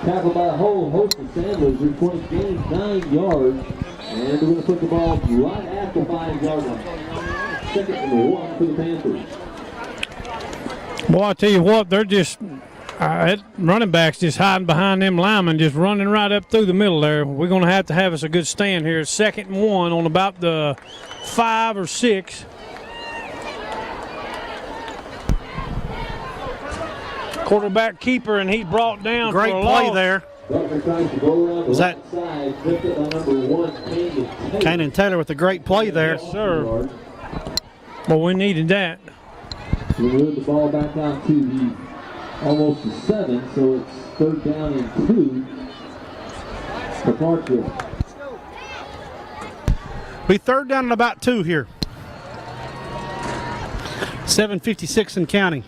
S5: Tackled by a whole host of Sanders. Reporting gain 9 yards. And they're going to put the ball right at the 5-yard line. 2nd and 1 for the Panthers.
S3: Boy, I tell you what, they're just that running back's just hiding behind them linemen, just running right up through the middle there. We're going to have us a good stand here. 2nd and 1 on about the 5 or 6. Quarterback keeper, and he's brought down.
S2: Great
S3: for a
S2: play
S3: loss.
S2: there. Was that Kanan Taylor with a great play there?
S3: Yes, sir. Well, we needed that.
S5: We move the ball back out to the almost the 7, so it's 3rd down and 2 for Clarksville.
S2: Be 3rd down and about 2 here. 7:56 and counting.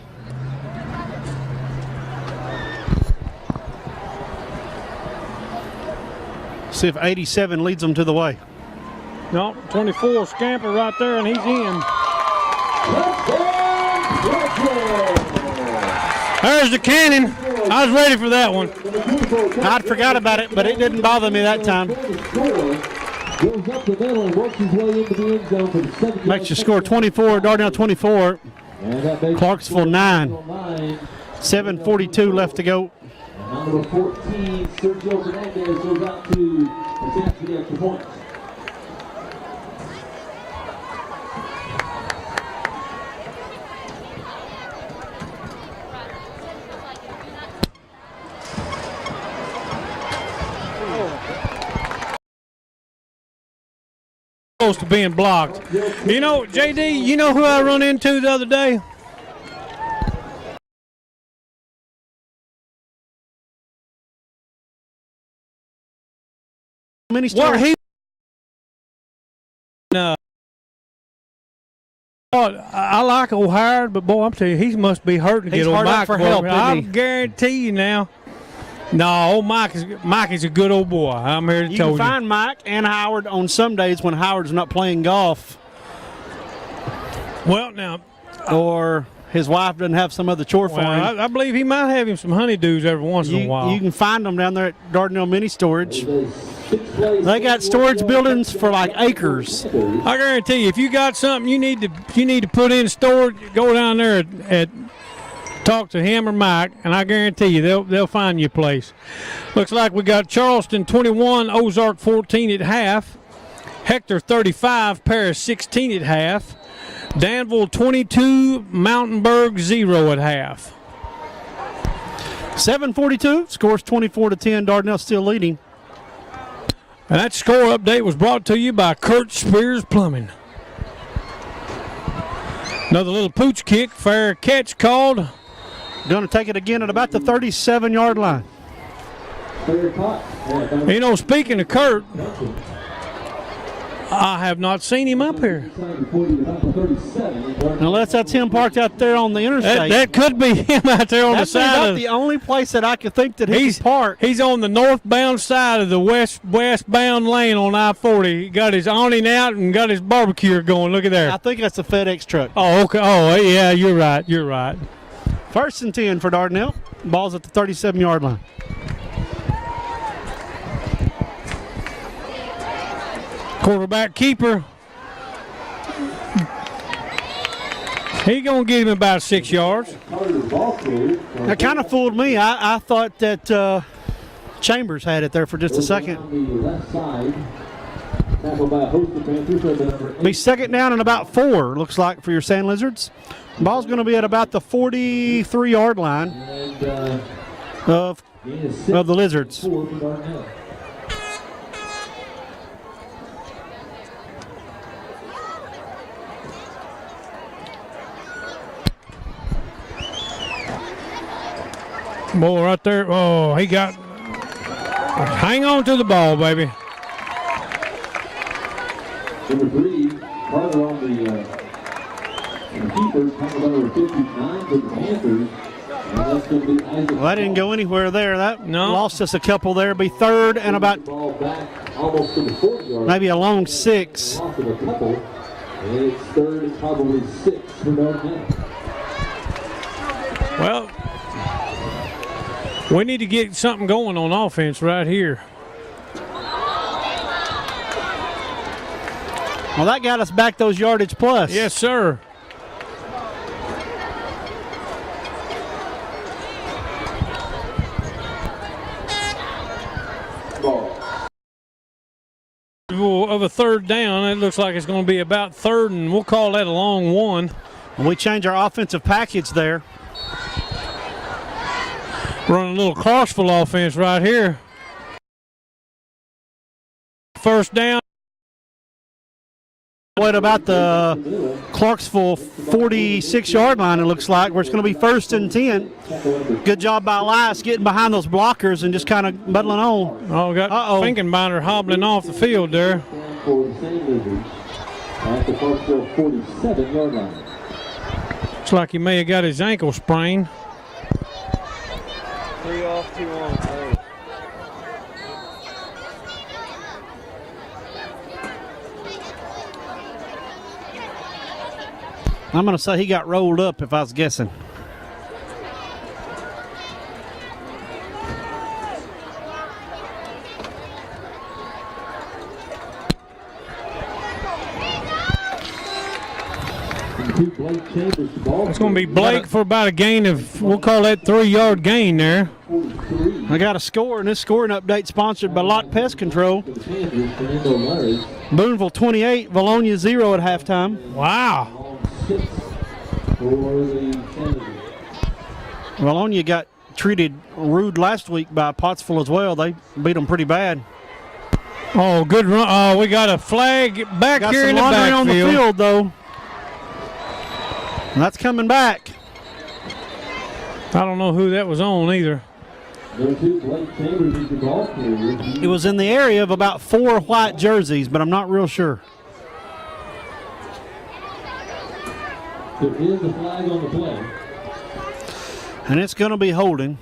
S2: See if 87 leads them to the way.
S3: No, 24 scamper right there, and he's in. There's the cannon. I was ready for that one.
S2: I'd forgot about it, but it didn't bother me that time. Makes you score 24, Dardanelle 24, Clarksville 9. 7:42 left to go.
S5: Number 14, Sergio Fernandez goes out to attempt the extra point.
S3: Close to being blocked. You know, JD, you know who I run into the other day? Where he I like old Howard, but boy, I'm telling you, he must be hurting to
S2: He's
S3: get old
S2: hard up
S3: Mike.
S2: for help, isn't
S3: I
S2: he?
S3: guarantee you now. No, old Mike is a good old boy. I'm here to
S2: You
S3: tell
S2: can
S3: you.
S2: find Mike and Howard on some days when Howard's not playing golf
S3: Well, now,
S2: or his wife doesn't have some other chore for him.
S3: I believe he might have him some honeydews every once in a while.
S2: You can find them down there at Dardanelle Mini Storage. They got storage buildings for like acres.
S3: I guarantee you, if you got something you need to put in storage, go down there at talk to him or Mike, and I guarantee you they'll find you a place. Looks like we got Charleston 21, Ozark 14 at half. Hector 35, Paris 16 at half. Danville 22, Mountainburg 0 at half.
S2: 7:42, scores 24-10. Dardanelle still leading.
S3: And that score update was brought to you by Kurt Spears Plumbing. Another little pooch kick, fair catch called.
S2: Going to take it again at about the 37-yard line.
S3: You know, speaking of Kurt, I have not seen him up here.
S2: Unless that's him parked out there on the interstate.
S3: That could be him out there on
S2: That's
S3: the side.
S2: about
S3: Of,
S2: the only place that I could think that he's parked.
S3: He's on the northbound side of the westbound lane on I-40. He got his awning out and got his barbecue going. Look at there.
S2: I think that's a FedEx truck.
S3: Oh, okay. Oh, yeah, you're right. You're right.
S2: 1st and 10 for Dardanelle. Ball's at the 37-yard line.
S3: Quarterback keeper. He gonna get him about 6 yards.
S2: That kind of fooled me. I thought that Chambers had it there for just a second. Be second down and about 4, looks like, for your Sand Lizards. Ball's going to be at about the 43-yard line of the Lizards.
S3: Boy, right there. Oh, he got. Hang on to the ball, baby.
S5: Number 3, Carter on the keepers, number 59 for the Panthers. And that's going to be Isaac.
S2: Well, that didn't go anywhere there. That
S3: No.
S2: lost us a couple there. Be third and about
S5: Ball back almost to the 40-yard.
S2: maybe a long 6.
S5: Loss of a couple. And it's third and probably 6 for Dardanelle.
S3: Well, we need to get something going on offense right here.
S2: Well, that got us back those yardage plus.
S3: Yes, sir. Of a third down, it looks like it's going to be about third, and we'll call that a long 1.
S2: We change our offensive package there.
S3: Running a little Clarksville offense right here. First down.
S2: At about the Clarksville 46-yard line, it looks like, where it's going to be 1st and 10. Good job by Elias getting behind those blockers and just kind of muddling on.
S3: Oh, got Finkenbinder hobbling off the field there.
S5: For the St. Lizards at the Clarksville 47-yard line.
S3: Looks like he may have got his ankle sprained.
S4: 3 off, 2 on.
S2: I'm going to say he got rolled up if I was guessing.
S3: It's going to be Blake for about a gain of, we'll call that 3-yard gain there.
S2: I got a score, and this scoring update sponsored by Lot Pest Control. Boonville 28, Valonia 0 at halftime.
S3: Wow.
S2: Valonia got treated rude last week by Pottsville as well. They beat them pretty bad.
S3: Oh, good run. Oh, we got a flag back
S2: Got
S3: here
S2: some
S3: in the
S2: laundry
S3: backfield.
S2: on the field, though. And that's coming back.
S3: I don't know who that was on either.
S2: It was in the area of about 4 white jerseys, but I'm not real sure.
S5: There is a flag on the play.
S2: And it's going to be holding.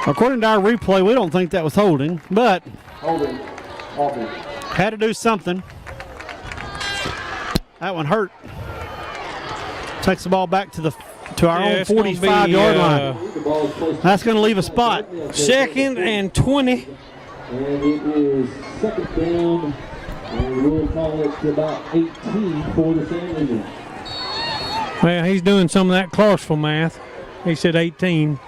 S2: According to our replay, we don't think that was holding, but
S5: Holding.
S2: had to do something. That one hurt. Takes the ball back to the to our own 45-yard line. That's going to leave a spot.
S3: 2nd and 20.
S5: And it is 2nd down, and we'll call it to about 18 for the San Legion.
S3: Well, he's doing some of that Clarksville math. He said 18.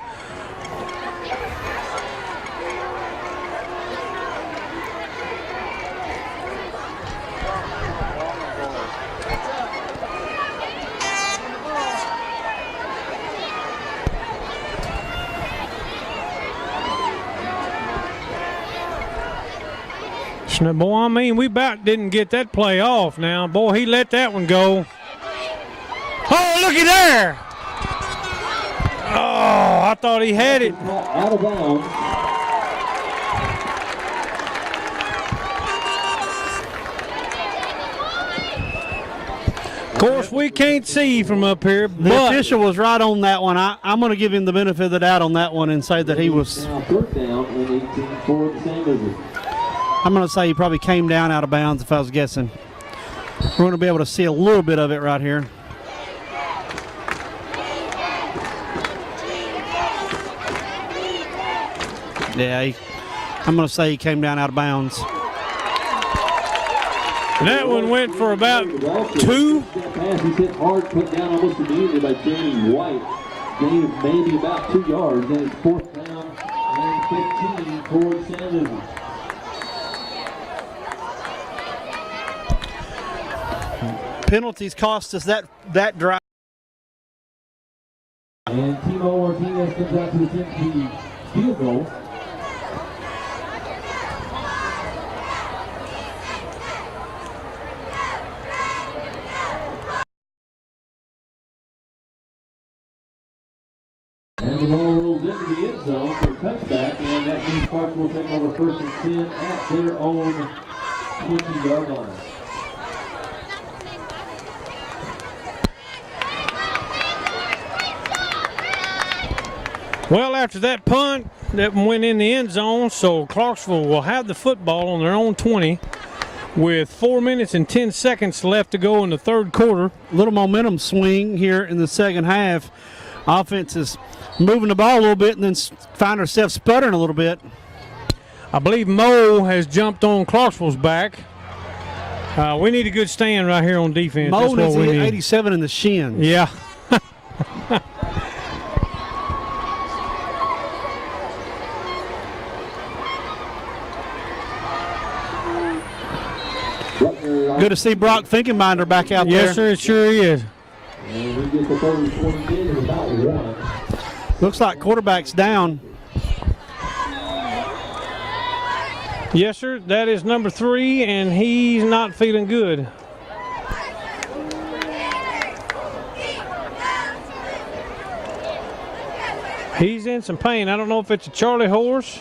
S3: Boy, I mean, we about didn't get that play off now. Boy, he let that one go. Oh, looky there. Oh, I thought he had it.
S5: Out of bounds.
S3: Of course, we can't see from up here,
S2: The
S3: but
S2: official was right on that one. I'm going to give him the benefit of the doubt on that one and say that he was.
S5: Now 3rd down and 18 for the San Legion.
S2: I'm going to say he probably came down out of bounds if I was guessing. We're going to be able to see a little bit of it right here. Yeah, I'm going to say he came down out of bounds.
S3: that one went for about 2.
S5: That pass, he's hit hard, put down almost immediately by Jamie White. Gain of maybe about 2 yards. Then it's 4th down and 15 for San Luis.
S2: Penalties cost us that drive.
S5: And Timo Martinez comes out to attempt the field goal. And the ball rolls into the end zone for a touchback, and that means Clarksville will take over 1st and 10 at their own 20-yard line.
S3: Well, after that punt, that went in the end zone, so Clarksville will have the football on their own 20 with 4 minutes and 10 seconds left to go in the 3rd quarter.
S2: Little momentum swing here in the 2nd half. Offense is moving the ball a little bit and then find ourselves sputtering a little bit.
S3: I believe Mo has jumped on Clarksville's back. We need a good stand right here on defense.
S2: Mo
S3: That's
S2: needs
S3: what
S2: to
S3: we
S2: hit
S3: need.
S2: 87 in the shins.
S3: Yeah.
S2: Good to see Brock Finkenbinder back out there.
S3: Yes, sir, it sure is.
S5: And we get the 3rd and 20 in about 1.
S2: Looks like quarterback's down.
S3: Yes, sir, that is number 3, and he's not feeling good. He's in some pain. I don't know if it's a Charlie horse.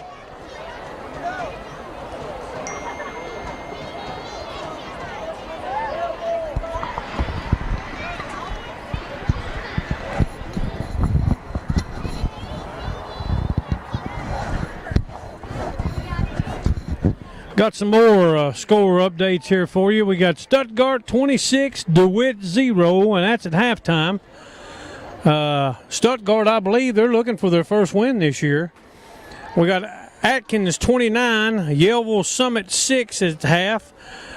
S3: Got some more score updates here for you. We got Stuttgart 26, DeWitt 0, and that's at halftime. Stuttgart, I believe, they're looking for their first win this year. We got Atkins 29, Yellville Summit 6 at the half,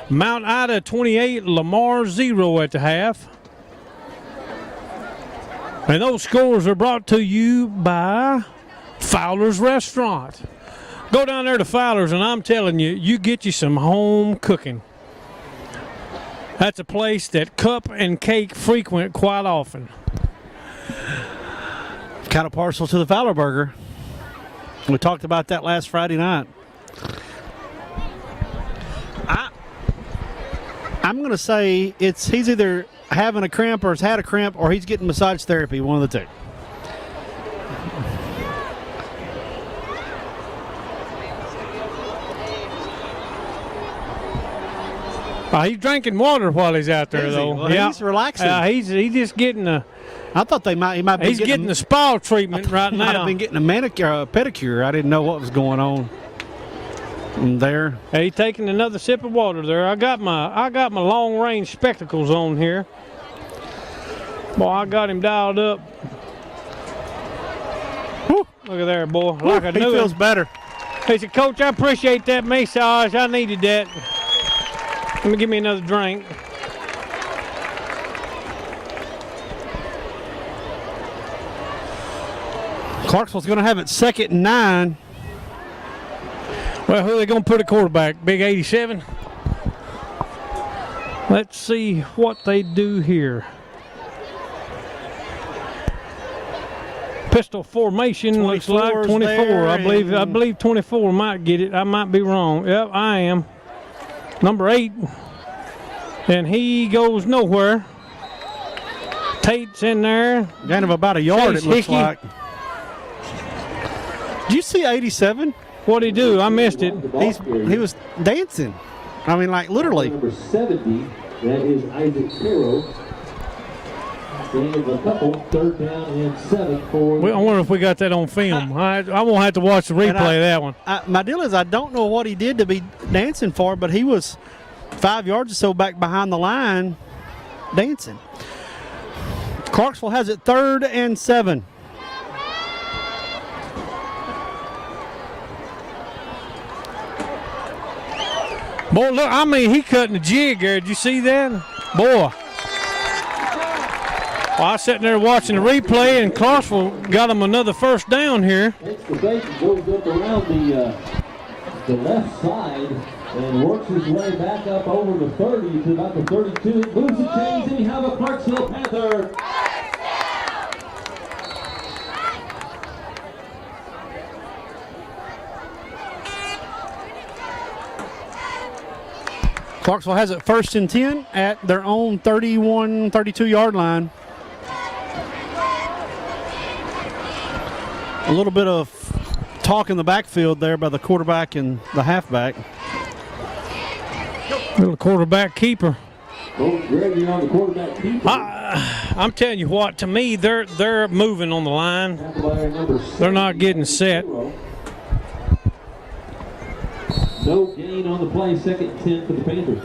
S3: Mount Ida 28, Lamar 0 at the half. And those scores are brought to you by Fowler's Restaurant. Go down there to Fowler's, and I'm telling you, you get you some home cooking. That's a place that Cup and Cake frequent quite often.
S2: Kind of partial to the Fowler Burger. We talked about that last Friday night. I'm going to say he's either having a cramp or has had a cramp or he's getting massage therapy, one of the two.
S3: He's drinking water while he's out there, though.
S2: Well, yeah, he's relaxing.
S3: He's just getting a.
S2: I thought he might be.
S3: He's getting the spa treatment right
S2: Might have
S3: now.
S2: been getting a manicure, a pedicure. I didn't know what was going on there.
S3: Hey, he's taking another sip of water there. I got my long range spectacles on here. Boy, I got him dialed up. Look at there, boy. Like I
S2: He
S3: knew
S2: feels
S3: it.
S2: better.
S3: He said, Coach, I appreciate that massage. I needed that. Let me give me another drink.
S2: Clarksville's going to have it 2nd and 9.
S3: Well, who are they going to put at quarterback? Big 87? Let's see what they do here. Pistol formation looks like 24. I believe 24 might get it. I might be wrong. Yep, I am. Number 8. And he goes nowhere. Tate's in there.
S2: Gain of about a yard,
S3: Chase
S2: it looks
S3: Hickey.
S2: like. Did you see 87?
S3: What'd he do? I missed it.
S2: He was dancing. I mean, like literally.
S5: Number 70, that is Isaac Carroll. Gain of a couple, 3rd down and 7 for.
S3: I wonder if we got that on film. I won't have to watch the replay of that one.
S2: My deal is I don't know what he did to be dancing for, but he was 5 yards or so back behind the line dancing. Clarksville has it 3rd and 7.
S3: Boy, look, I mean, he cutting the jig there. Did you see that? Boy. Well, I was sitting there watching the replay, and Clarksville got him another 1st down here.
S5: Takes the bait and goes up around the left side and works his way back up over the 30 to about the 32. Moves the chains, and you have a Clarksville Panther.
S2: Clarksville has it 1st and 10 at their own 31, 32-yard line. A little bit of talk in the backfield there by the quarterback and the halfback.
S3: Little quarterback keeper.
S5: Coach Gregory on the quarterback keeper.
S3: I'm telling you what, to me, they're moving on the line. They're not getting set.
S5: No gain on the play, 2nd and 10 for the Panthers.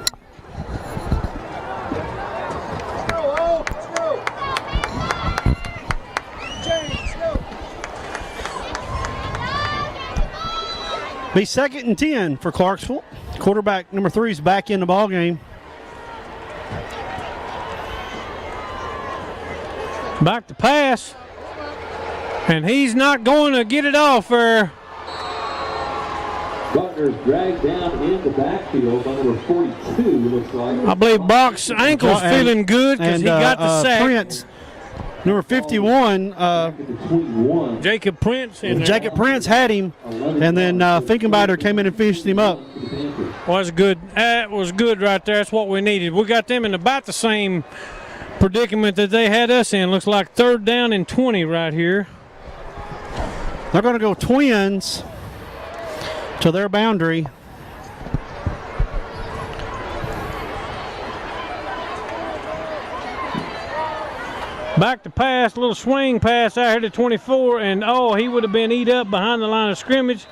S2: Be 2nd and 10 for Clarksville. Quarterback number 3 is back in the ball game.
S3: Back to pass. And he's not going to get it off there.
S5: Butler's dragged down in the backfield by number 42, looks like.
S3: I believe Brock's ankle's feeling good because he got the sack.
S2: Prince, number 51,
S3: Jacob Prince in there.
S2: Jacob Prince had him, and then Finkenbiter came in and finished him up.
S3: Was good. That was good right there. That's what we needed. We got them in about the same predicament that they had us in. Looks like 3rd down and 20 right here.
S2: They're going to go twins to their boundary.
S3: Back to pass, little swing pass out here to 24, and he would have been eat up behind the line of scrimmage.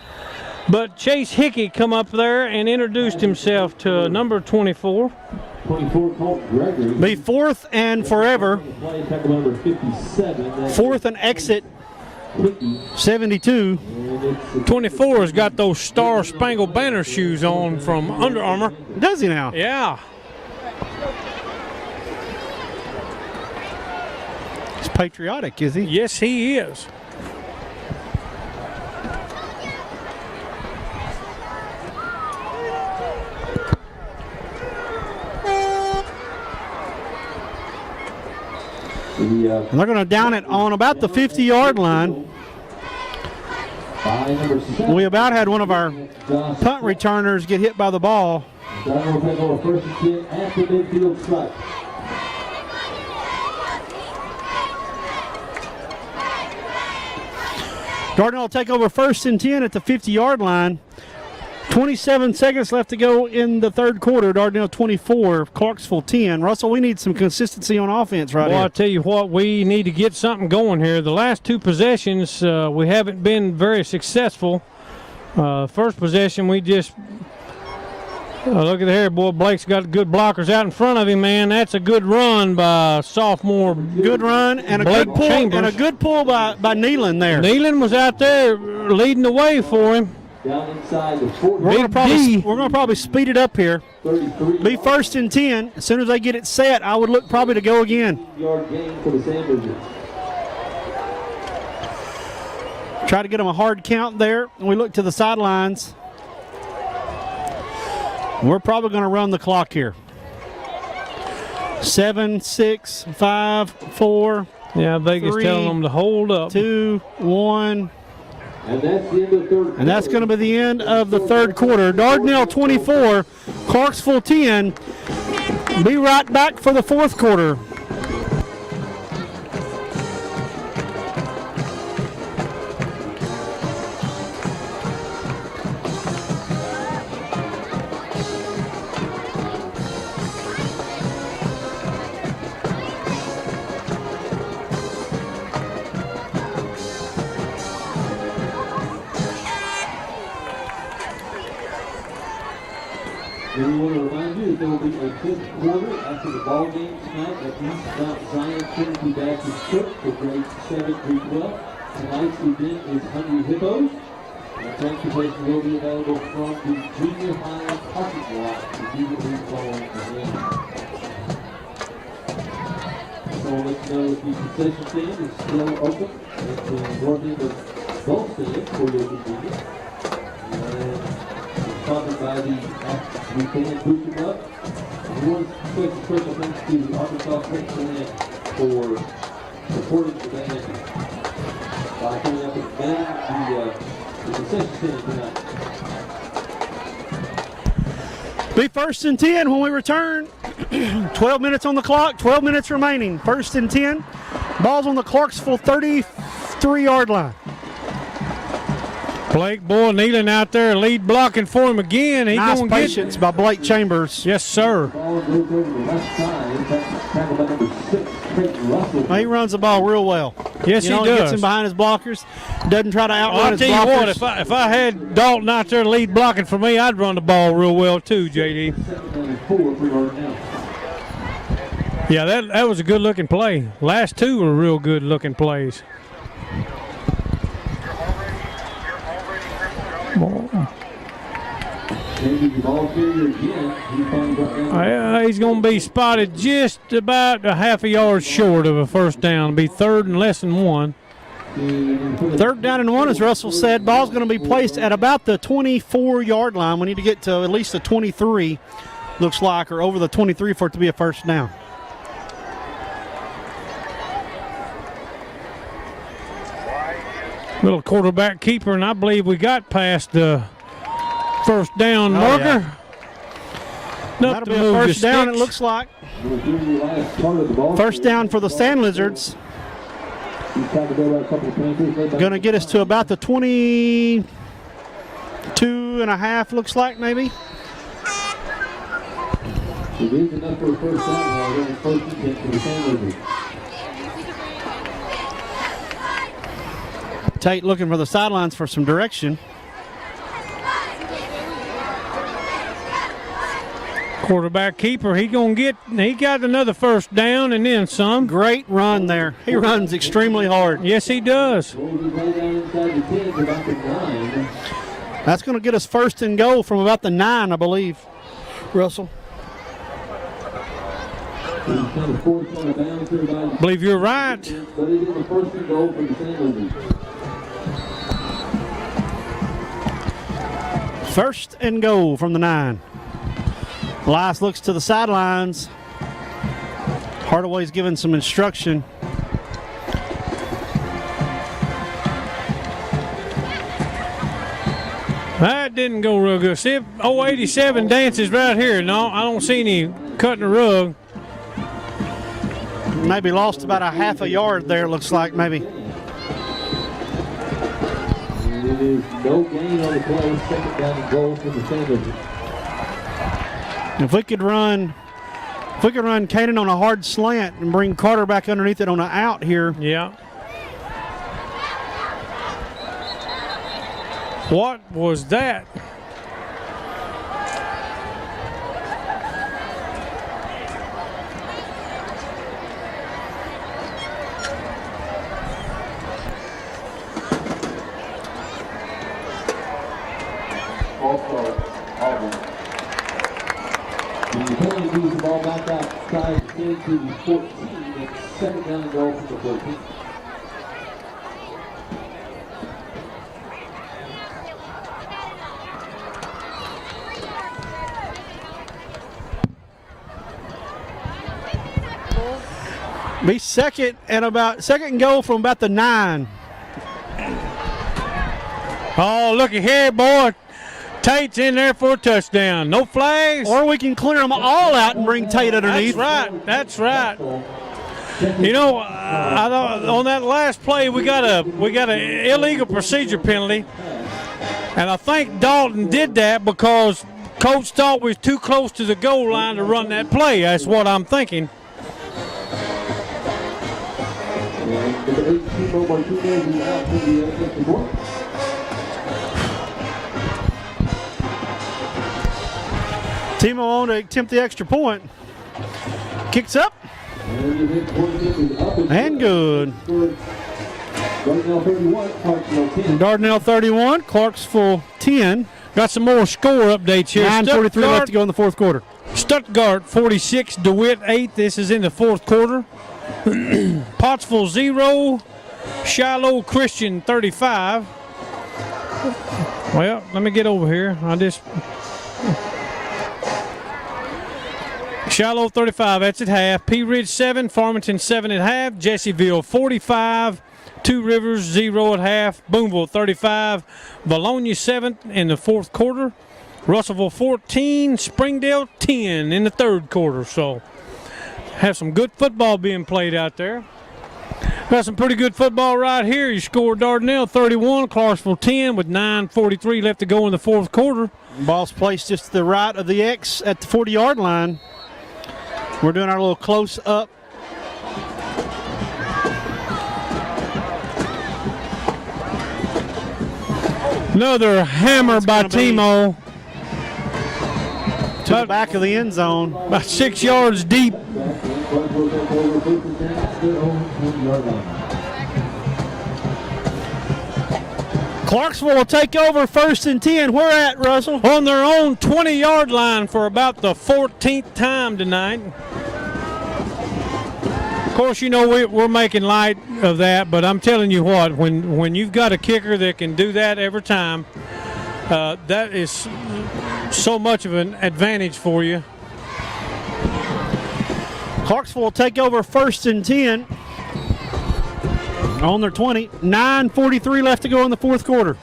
S3: But Chase Hickey come up there and introduced himself to number 24.
S5: 24, Colt Gregory.
S2: Be 4th and forever.
S5: Play, tackle number 57.
S2: 4th and exit, 72.
S3: 24 has got those Star Spangled Banner shoes on from Under Armour.
S2: Does he now?
S3: Yeah.
S2: He's patriotic, is he?
S3: Yes, he is.
S2: And they're going to down it on about the 50-yard line. We about had one of our punt returners get hit by the ball. Darden will take over 1st and 10 at the 50-yard line. 27 seconds left to go in the 3rd quarter. Dardanelle 24, Clarksville 10. Russell, we need some consistency on offense right
S3: here.
S2: Well,
S3: I tell you what, we need to get something going here. The last 2 possessions, we haven't been very successful. First possession, we just Oh, look at here, boy. Blake's got good blockers out in front of him, man. That's a good run by sophomore.
S2: Good run and a
S3: Blake
S2: good pull
S3: Chambers.
S2: and a good pull by Nealon there.
S3: Nealon was out there leading the way for him.
S5: Down inside the 40.
S2: We're
S3: D.
S2: gonna probably speed it up here.
S5: 33.
S2: Be first and 10. As soon as they get it set, I would look probably to go again.
S5: Yard gain for the Sanders.
S2: Try to get them a hard count there. And we look to the sidelines. We're probably going to run the clock here. 7, 6, 5, 4.
S3: Yeah, Vegas
S2: 3,
S3: telling them to hold up.
S2: 2, 1.
S5: And that's the end of the third.
S2: And that's going to be the end of the third quarter. Dardanelle 24, Clarksville 10. Be right back for the fourth quarter.
S5: We want to remind you that there will be a fifth quarter after the ball game tonight at East Mount Zion Trinity Baptist Church for grades 7 through 12. Tonight's event is Hungry Hippos. Transportation will be available from the junior high parking lot immediately following the game. So I'll let you know that the concession stand is still open at the north end of both stands for your convenience. Sponsored by the Fan Booster Club. We want to say special thanks to the Arkansas State Band for supporting the band by coming up and manning the concession stand tonight.
S2: Be first and 10 when we return. 12 minutes on the clock, 12 minutes remaining. First and 10. Ball's on the Clarksville 33-yard line.
S3: Blake, boy, Nealon out there, lead blocking for him again. He
S2: Nice
S3: gonna
S2: patience by Blake Chambers.
S3: Yes, sir.
S5: Ball goes over the left side. Tackled by number 6, Creighton Russell.
S2: He runs the ball real well.
S3: Yes,
S2: You know,
S3: he does.
S2: Gets him behind his blockers. Doesn't try to outrun
S3: I'll
S2: his
S3: tell you
S2: blockers.
S3: what, if I had Dalton out there lead blocking for me, I'd run the ball real well too, JD.
S5: 7-4 for Dardanelle.
S3: Yeah, that was a good-looking play. Last two were real good-looking plays.
S5: Maybe the ball carrier again. He finds Dardanelle.
S3: He's going to be spotted just about a half a yard short of a first down. It'll be third and less than one.
S2: Third down and 1, as Russell said. Ball's going to be placed at about the 24-yard line. We need to get to at least the 23, looks like, or over the 23 for it to be a first down.
S3: Little quarterback keeper, and I believe we got past the first down marker.
S2: That'll be a first down, it looks like. First down for the Sand Lizards. Going to get us to about the 22 and a half, looks like, maybe.
S5: It is enough for a first down, however, first and 10 for the Sand Lizards.
S2: Tate looking for the sidelines for some direction.
S3: Quarterback keeper, he got another first down and then some.
S2: Great run there. He runs extremely hard.
S3: Yes, he does.
S2: That's going to get us first and goal from about the 9, I believe, Russell.
S3: I believe you're right.
S5: But it is a first and goal for the Sand Lizards.
S2: First and goal from the 9. Elias looks to the sidelines. Hardaway's giving some instruction.
S3: That didn't go real good. See if 087 dances right here. No, I don't see any cutting the rug.
S2: Maybe lost about a half a yard there, looks like, maybe.
S5: It is no gain on the play. Second down and goal for the Sand Lizards.
S2: If we could run Caden on a hard slant and bring Carter back underneath it on an out here.
S3: Yeah. What was that?
S5: moves the ball back outside to the 14. It's second down and goal from the 14.
S2: Be second and goal from about the 9.
S3: Oh, looky here, boy. Tate's in there for a touchdown. No flags.
S2: Or we can clear them all out and bring Tate underneath.
S3: That's right. You know, I thought on that last play we got an illegal procedure penalty, and I think Dalton did that because coach thought we was too close to the goal line to run that play. That's what I'm thinking.
S2: Timo on to attempt the extra point. Kicks up. And good. Dardanelle 31, Clarksville 10.
S3: Got some more score updates here.
S2: 9:43 left to go in the fourth quarter.
S3: Stuttgart 46, DeWitt 8. This is in the fourth quarter. Pottsville 0, Shiloh Christian 35. Well, let me get over here. Shiloh 35, that's at half. Pea Ridge 7, Farmington 7 at half. Jessieville 45, Two Rivers 0 at half. Boonville 35, Bologna 7 in the fourth quarter. Russellville 14, Springdale 10 in the third quarter. So have some good football being played out there. Got some pretty good football right here. You scored Dardanelle 31, Clarksville 10 with 9:43 left to go in the fourth quarter.
S2: Ball's placed just to the right of the X at the 40-yard line. We're doing our little close-up.
S3: Another hammer by Timo.
S2: To the back of the end zone.
S3: About 6 yards deep.
S2: Clarksville will take over 1st and 10. Where at, Russell?
S3: On their own 20-yard line for about the 14th time tonight. Of course, you know we're making light of that, but I'm telling you what, when you've got a kicker that can do that every time, that is so much of an advantage for you.
S2: Clarksville will take over 1st and 10 on their 20. 9:43 left to go in the fourth quarter.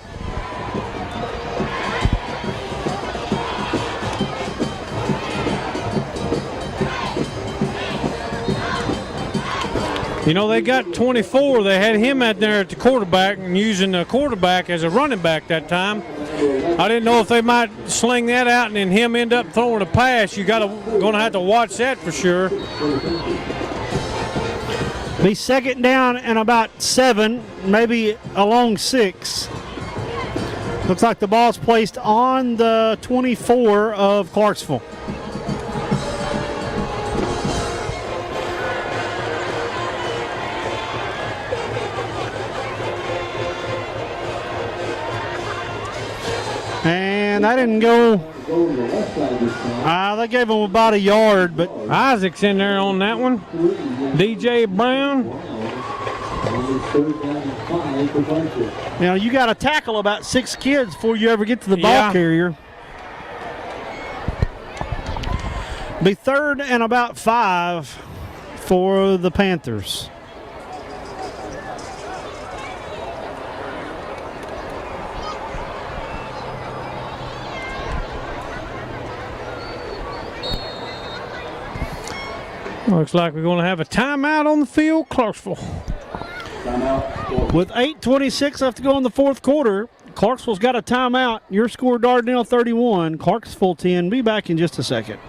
S3: You know, they got 24. They had him out there at the quarterback and using the quarterback as a running back that time. I didn't know if they might sling that out and then him end up throwing a pass. You're going to have to watch that for sure.
S2: Be second down and about 7, maybe along 6. Looks like the ball's placed on the 24 of Clarksville. And that didn't go. They gave him about a yard, but
S3: Isaac's in there on that one. DJ Brown.
S2: You know, you got to tackle about 6 kids before you ever get to the ball carrier. Be 3rd and about 5 for the Panthers.
S3: Looks like we're going to have a timeout on the field, Clarksville.
S2: With 8:26 left to go in the fourth quarter, Clarksville's got a timeout. Your score, Dardanelle 31, Clarksville 10. Be back in just a second.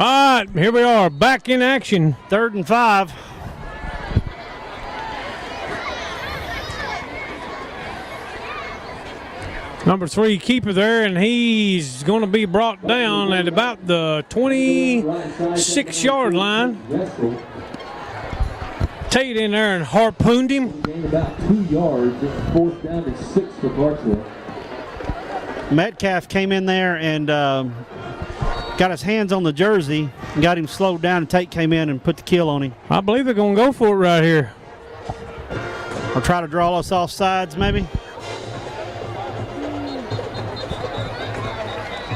S3: All right, here we are, back in action.
S2: 3rd and 5.
S3: Number 3 keeper there, and he's going to be brought down at about the 26-yard line. Tate in there and harpooned him.
S5: Gained about 2 yards, 4th down and 6 for Clarksville.
S2: Metcalf came in there and got his hands on the jersey and got him slowed down, and Tate came in and put the kill on him.
S3: I believe they're going to go for it right here.
S2: Or try to draw us off sides, maybe.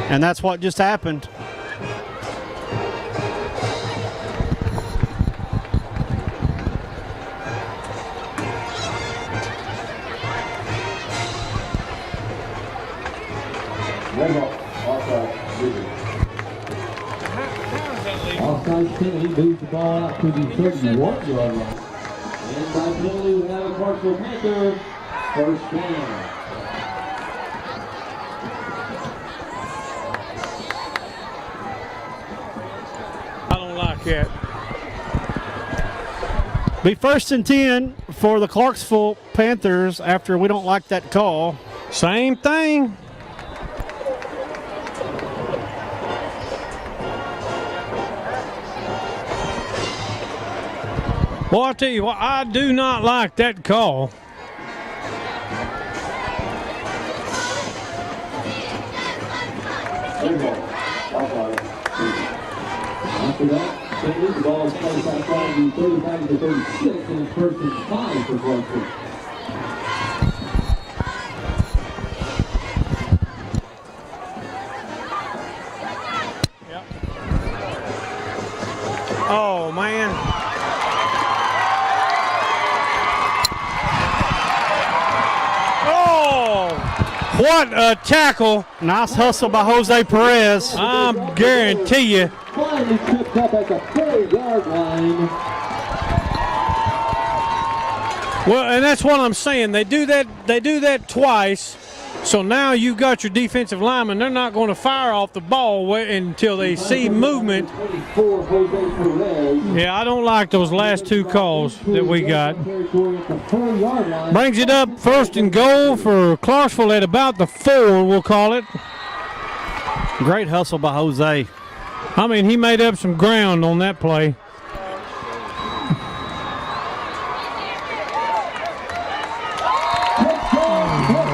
S2: And that's what just happened.
S5: Offside penalty moves the ball out to the 31-yard line. And by penalty, we have a Clarksville Panther first down.
S3: I don't like it.
S2: Be 1st and 10 for the Clarksville Panthers after we don't like that call.
S3: Same thing. Well, I tell you what, I do not like that call.
S5: After that, the ball is placed outside the 35 to 36, and it's 1st and 5 for Clarksville.
S3: Oh, man. Oh, what a tackle.
S2: Nice hustle by Jose Perez.
S3: I guarantee you.
S5: Finally tripped up at the 4-yard line.
S3: Well, and that's what I'm saying. They do that twice. So now you've got your defensive linemen. They're not going to fire off the ball until they see movement. Yeah, I don't like those last 2 calls that we got. Brings it up 1st and goal for Clarksville at about the 4, we'll call it.
S2: Great hustle by Jose.
S3: I mean, he made up some ground on that play.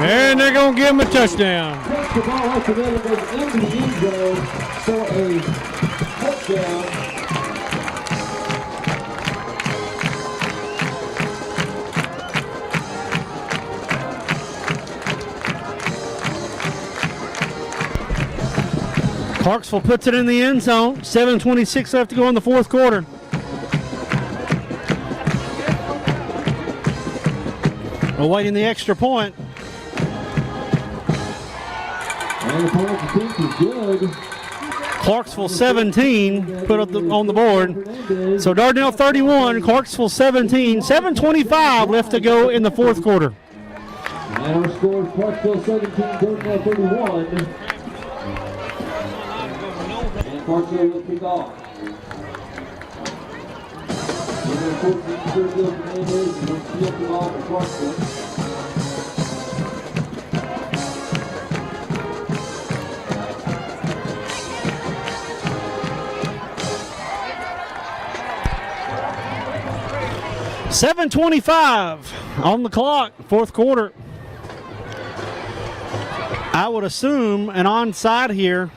S3: And they're going to give him a touchdown.
S5: The ball off the middle goes into the end zone for a touchdown.
S2: Clarksville puts it in the end zone. 7:26 left to go in the 4th quarter. Awaiting the extra point.
S5: And the point is good.
S2: Clarksville 17 put up on the board. So Dardanelle 31, Clarksville 17. 7:25 left to go in the 4th quarter.
S5: And our score is Clarksville 17, Dardanelle 31. And Clarksville will kick off. Number 14, Dardanelle Fernandez will field the ball for Clarksville.
S2: $7:25 on the clock, 4th quarter. I would assume an onside here.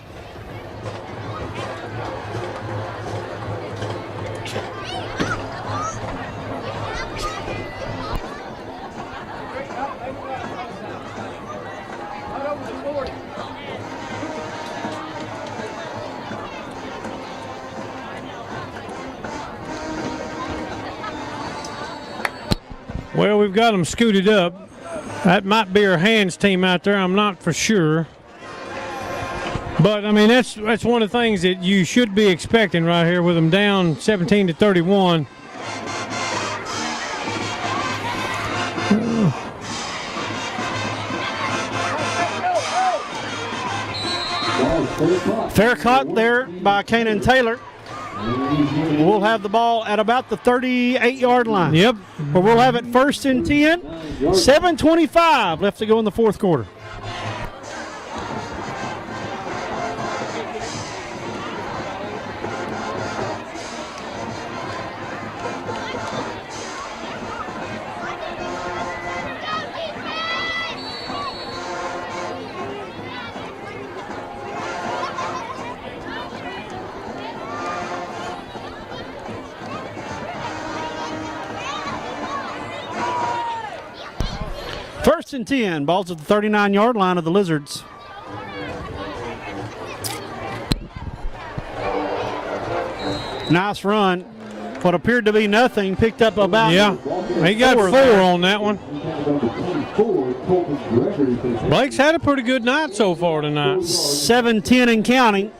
S3: Well, we've got them scooted up. That might be our hands team out there. I'm not for sure. But, I mean, that's one of the things that you should be expecting right here with them down 17 to 31.
S2: Fair caught there by Kanan Taylor. We'll have the ball at about the 38-yard line.
S3: Yep.
S2: Where we'll have it first and 10. 7:25 left to go in the fourth quarter. First and 10, ball's at the 39-yard line of the Lizards. Nice run. What appeared to be nothing, picked up about.
S3: Yeah, he got four on that one. Blake's had a pretty good night so far tonight.
S2: 7-10 and counting.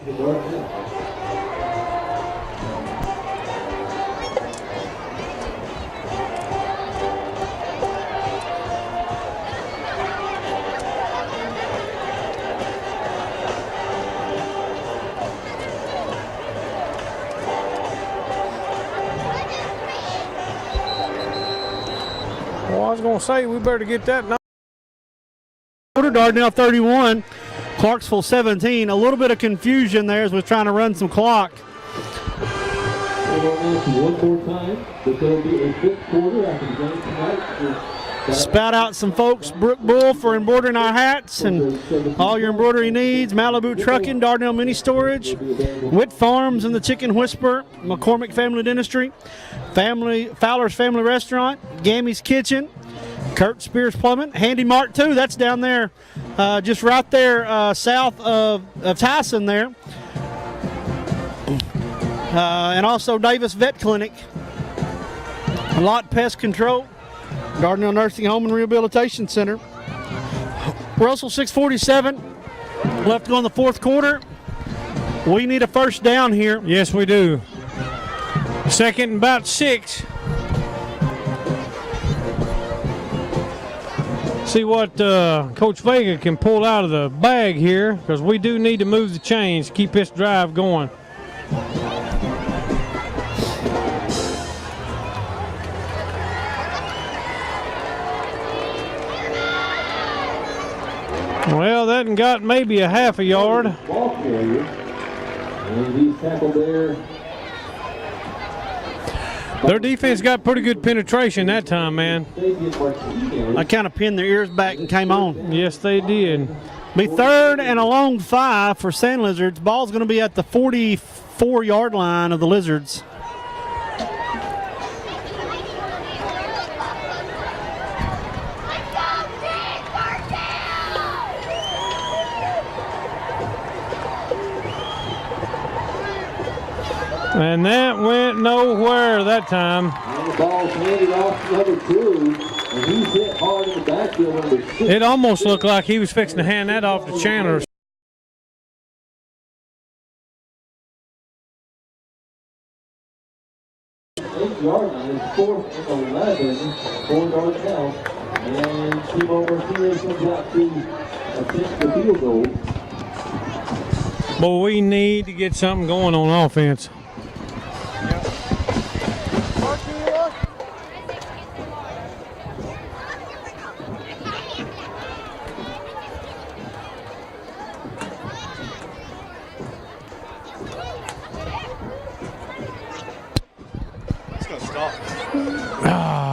S3: Well, I was going to say we better get that.
S2: Dardanelle 31, Clarksville 17. A little bit of confusion there as we're trying to run some clock.
S5: One more time, but there'll be a fifth quarter after the game tonight.
S2: Spout out some folks, Brook Bull for embroidering our hats and all your embroidery needs. Malibu Trucking, Dardanelle Mini Storage, Witt Farms and the Chicken Whisperer, McCormick Family Dentistry, Fowler's Family Restaurant, Gammy's Kitchen, Kurt Spears Plumbing, Handy Mart 2, that's down there, just right there south of Tyson there. And also Davis Vet Clinic, Lot Pest Control, Dardanelle Nursing Home and Rehabilitation Center. Russell 6:47 left to go in the fourth quarter. We need a first down here.
S3: Yes, we do. Second and about 6. See what Coach Vega can pull out of the bag here, because we do need to move the chains to keep this drive going. Well, that got maybe a half a yard.
S5: Ball carrier. And he's tackled there.
S3: Their defense got pretty good penetration that time, man.
S2: I kind of pinned their ears back and came on.
S3: Yes, they did.
S2: Be third and a long 5 for Sand Lizards. Ball's going to be at the 44-yard line of the Lizards.
S3: And that went nowhere that time.
S5: And the ball's handed off to number 2, and he's hit hard in the backfield number 6.
S3: It almost looked like he was fixing to hand that off to Chandler.
S5: Yard line is 4th and 11 for Dardanelle. And Timo Martinez comes out to attempt the field goal.
S3: But we need to get something going on offense.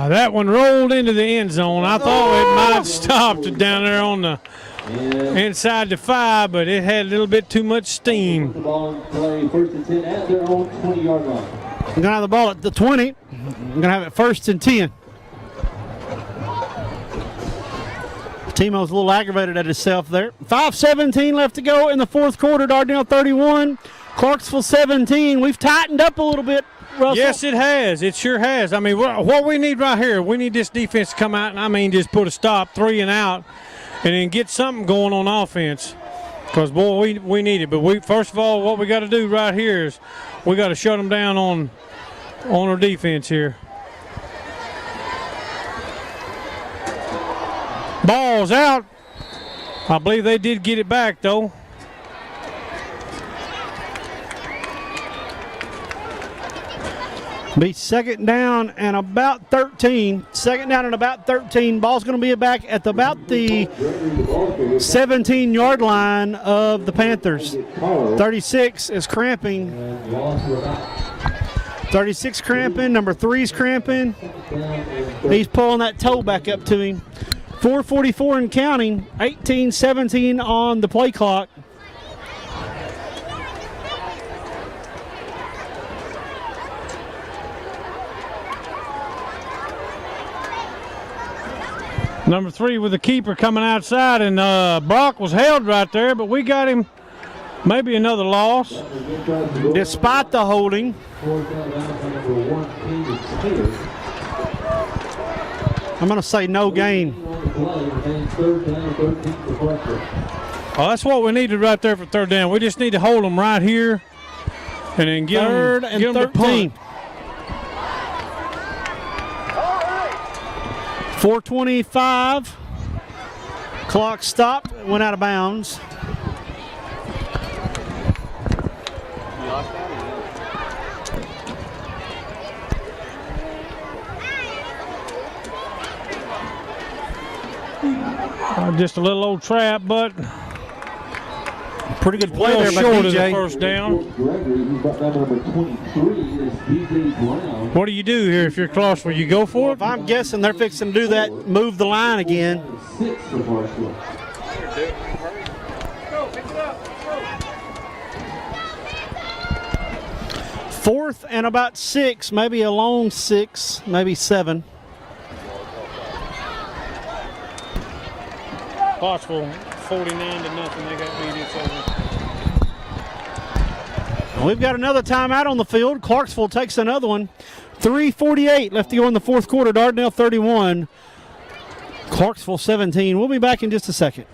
S3: That one rolled into the end zone. I thought it might have stopped down there on the inside the 5, but it had a little bit too much steam.
S5: The ball in play, 1st and 10 at their own 20-yard line.
S2: We're going to have the ball at the 20. We're going to have it 1st and 10. Timo's a little aggravated at himself there. 5:17 left to go in the fourth quarter. Dardanelle 31, Clarksville 17. We've tightened up a little bit, Russell.
S3: Yes, it has. It sure has. I mean, what we need right here, we need this defense to come out and, just put a stop, 3 and out, and then get something going on offense. Because, boy, we need it. But first of all, what we got to do right here is we got to shut them down on our defense here. Ball's out. I believe they did get it back, though.
S2: Be second down and about 13. Second down and about 13. Ball's going to be back at about the 17-yard line of the Panthers. 36 is cramping. 36 cramping. Number 3's cramping. He's pulling that toe back up to him. 4:44 and counting. 18-17 on the play clock.
S3: Number 3 with the keeper coming outside, and Brock was held right there, but we got him. Maybe another loss.
S2: Despite the holding. I'm going to say no gain.
S3: Oh, that's what we needed right there for third down. We just need to hold them right here and then get
S2: Third
S3: them,
S2: and
S3: get them to
S2: 13.
S3: punt.
S2: 4:25. Clock stopped. Went out of bounds.
S3: Just a little old trap, but
S2: pretty good play
S3: well
S2: there by
S3: short of the
S2: DJ.
S3: first down. What do you do here if you're Clarksville? You go for it?
S2: If I'm guessing they're fixing to do that, move the line again. Fourth and about 6, maybe a long 6, maybe 7.
S3: Clarksville 49-0. They got beat each other.
S2: We've got another timeout on the field. Clarksville takes another one. 3:48 left to go in the fourth quarter. Dardanelle 31. Clarksville 17. We'll be back in just a second.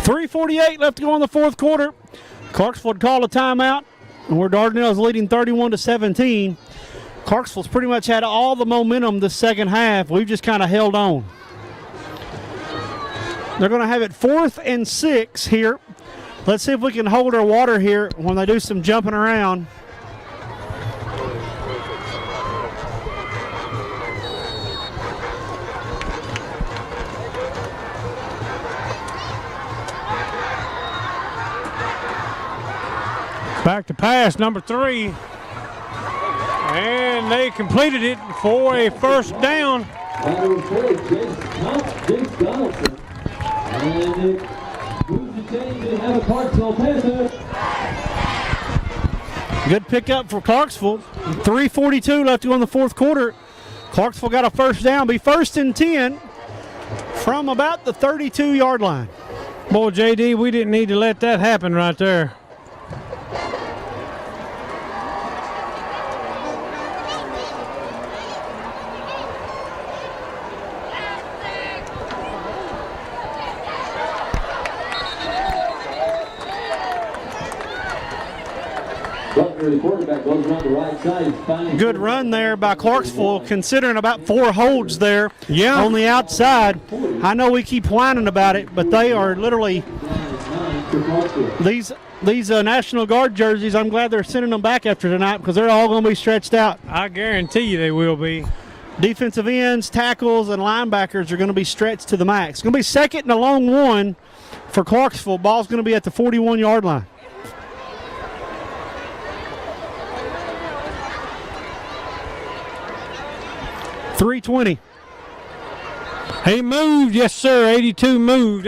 S2: .348 left to go in the fourth quarter. Clarksville called a timeout, and where Dardanelle is leading 31-17. Clarksville's pretty much had all the momentum this second half. We've just kind of held on. They're going to have it 4th and 6 here. Let's see if we can hold our water here when they do some jumping around.
S3: Back to pass, number 3. And they completed it for a first down.
S5: Number 4, Jace Donaldson. And it moves the chains and have a Clarksville Panther.
S2: Good pickup for Clarksville. 3:42 left to go in the fourth quarter. Clarksville got a first down. Be 1st and 10 from about the 32-yard line.
S3: Boy, JD, we didn't need to let that happen right there.
S5: The quarterback goes around the right side.
S2: Good run there by Clarksville, considering about 4 holds there on the outside. I know we keep whining about it, but they are literally these National Guard jerseys. I'm glad they're sending them back after tonight because they're all going to be stretched out.
S3: I guarantee you they will be.
S2: Defensive ends, tackles, and linebackers are going to be stretched to the max. It's going to be 2nd and a long 1 for Clarksville. Ball's going to be at the 41-yard line. .320.
S3: He moved, yes sir, 82 moved.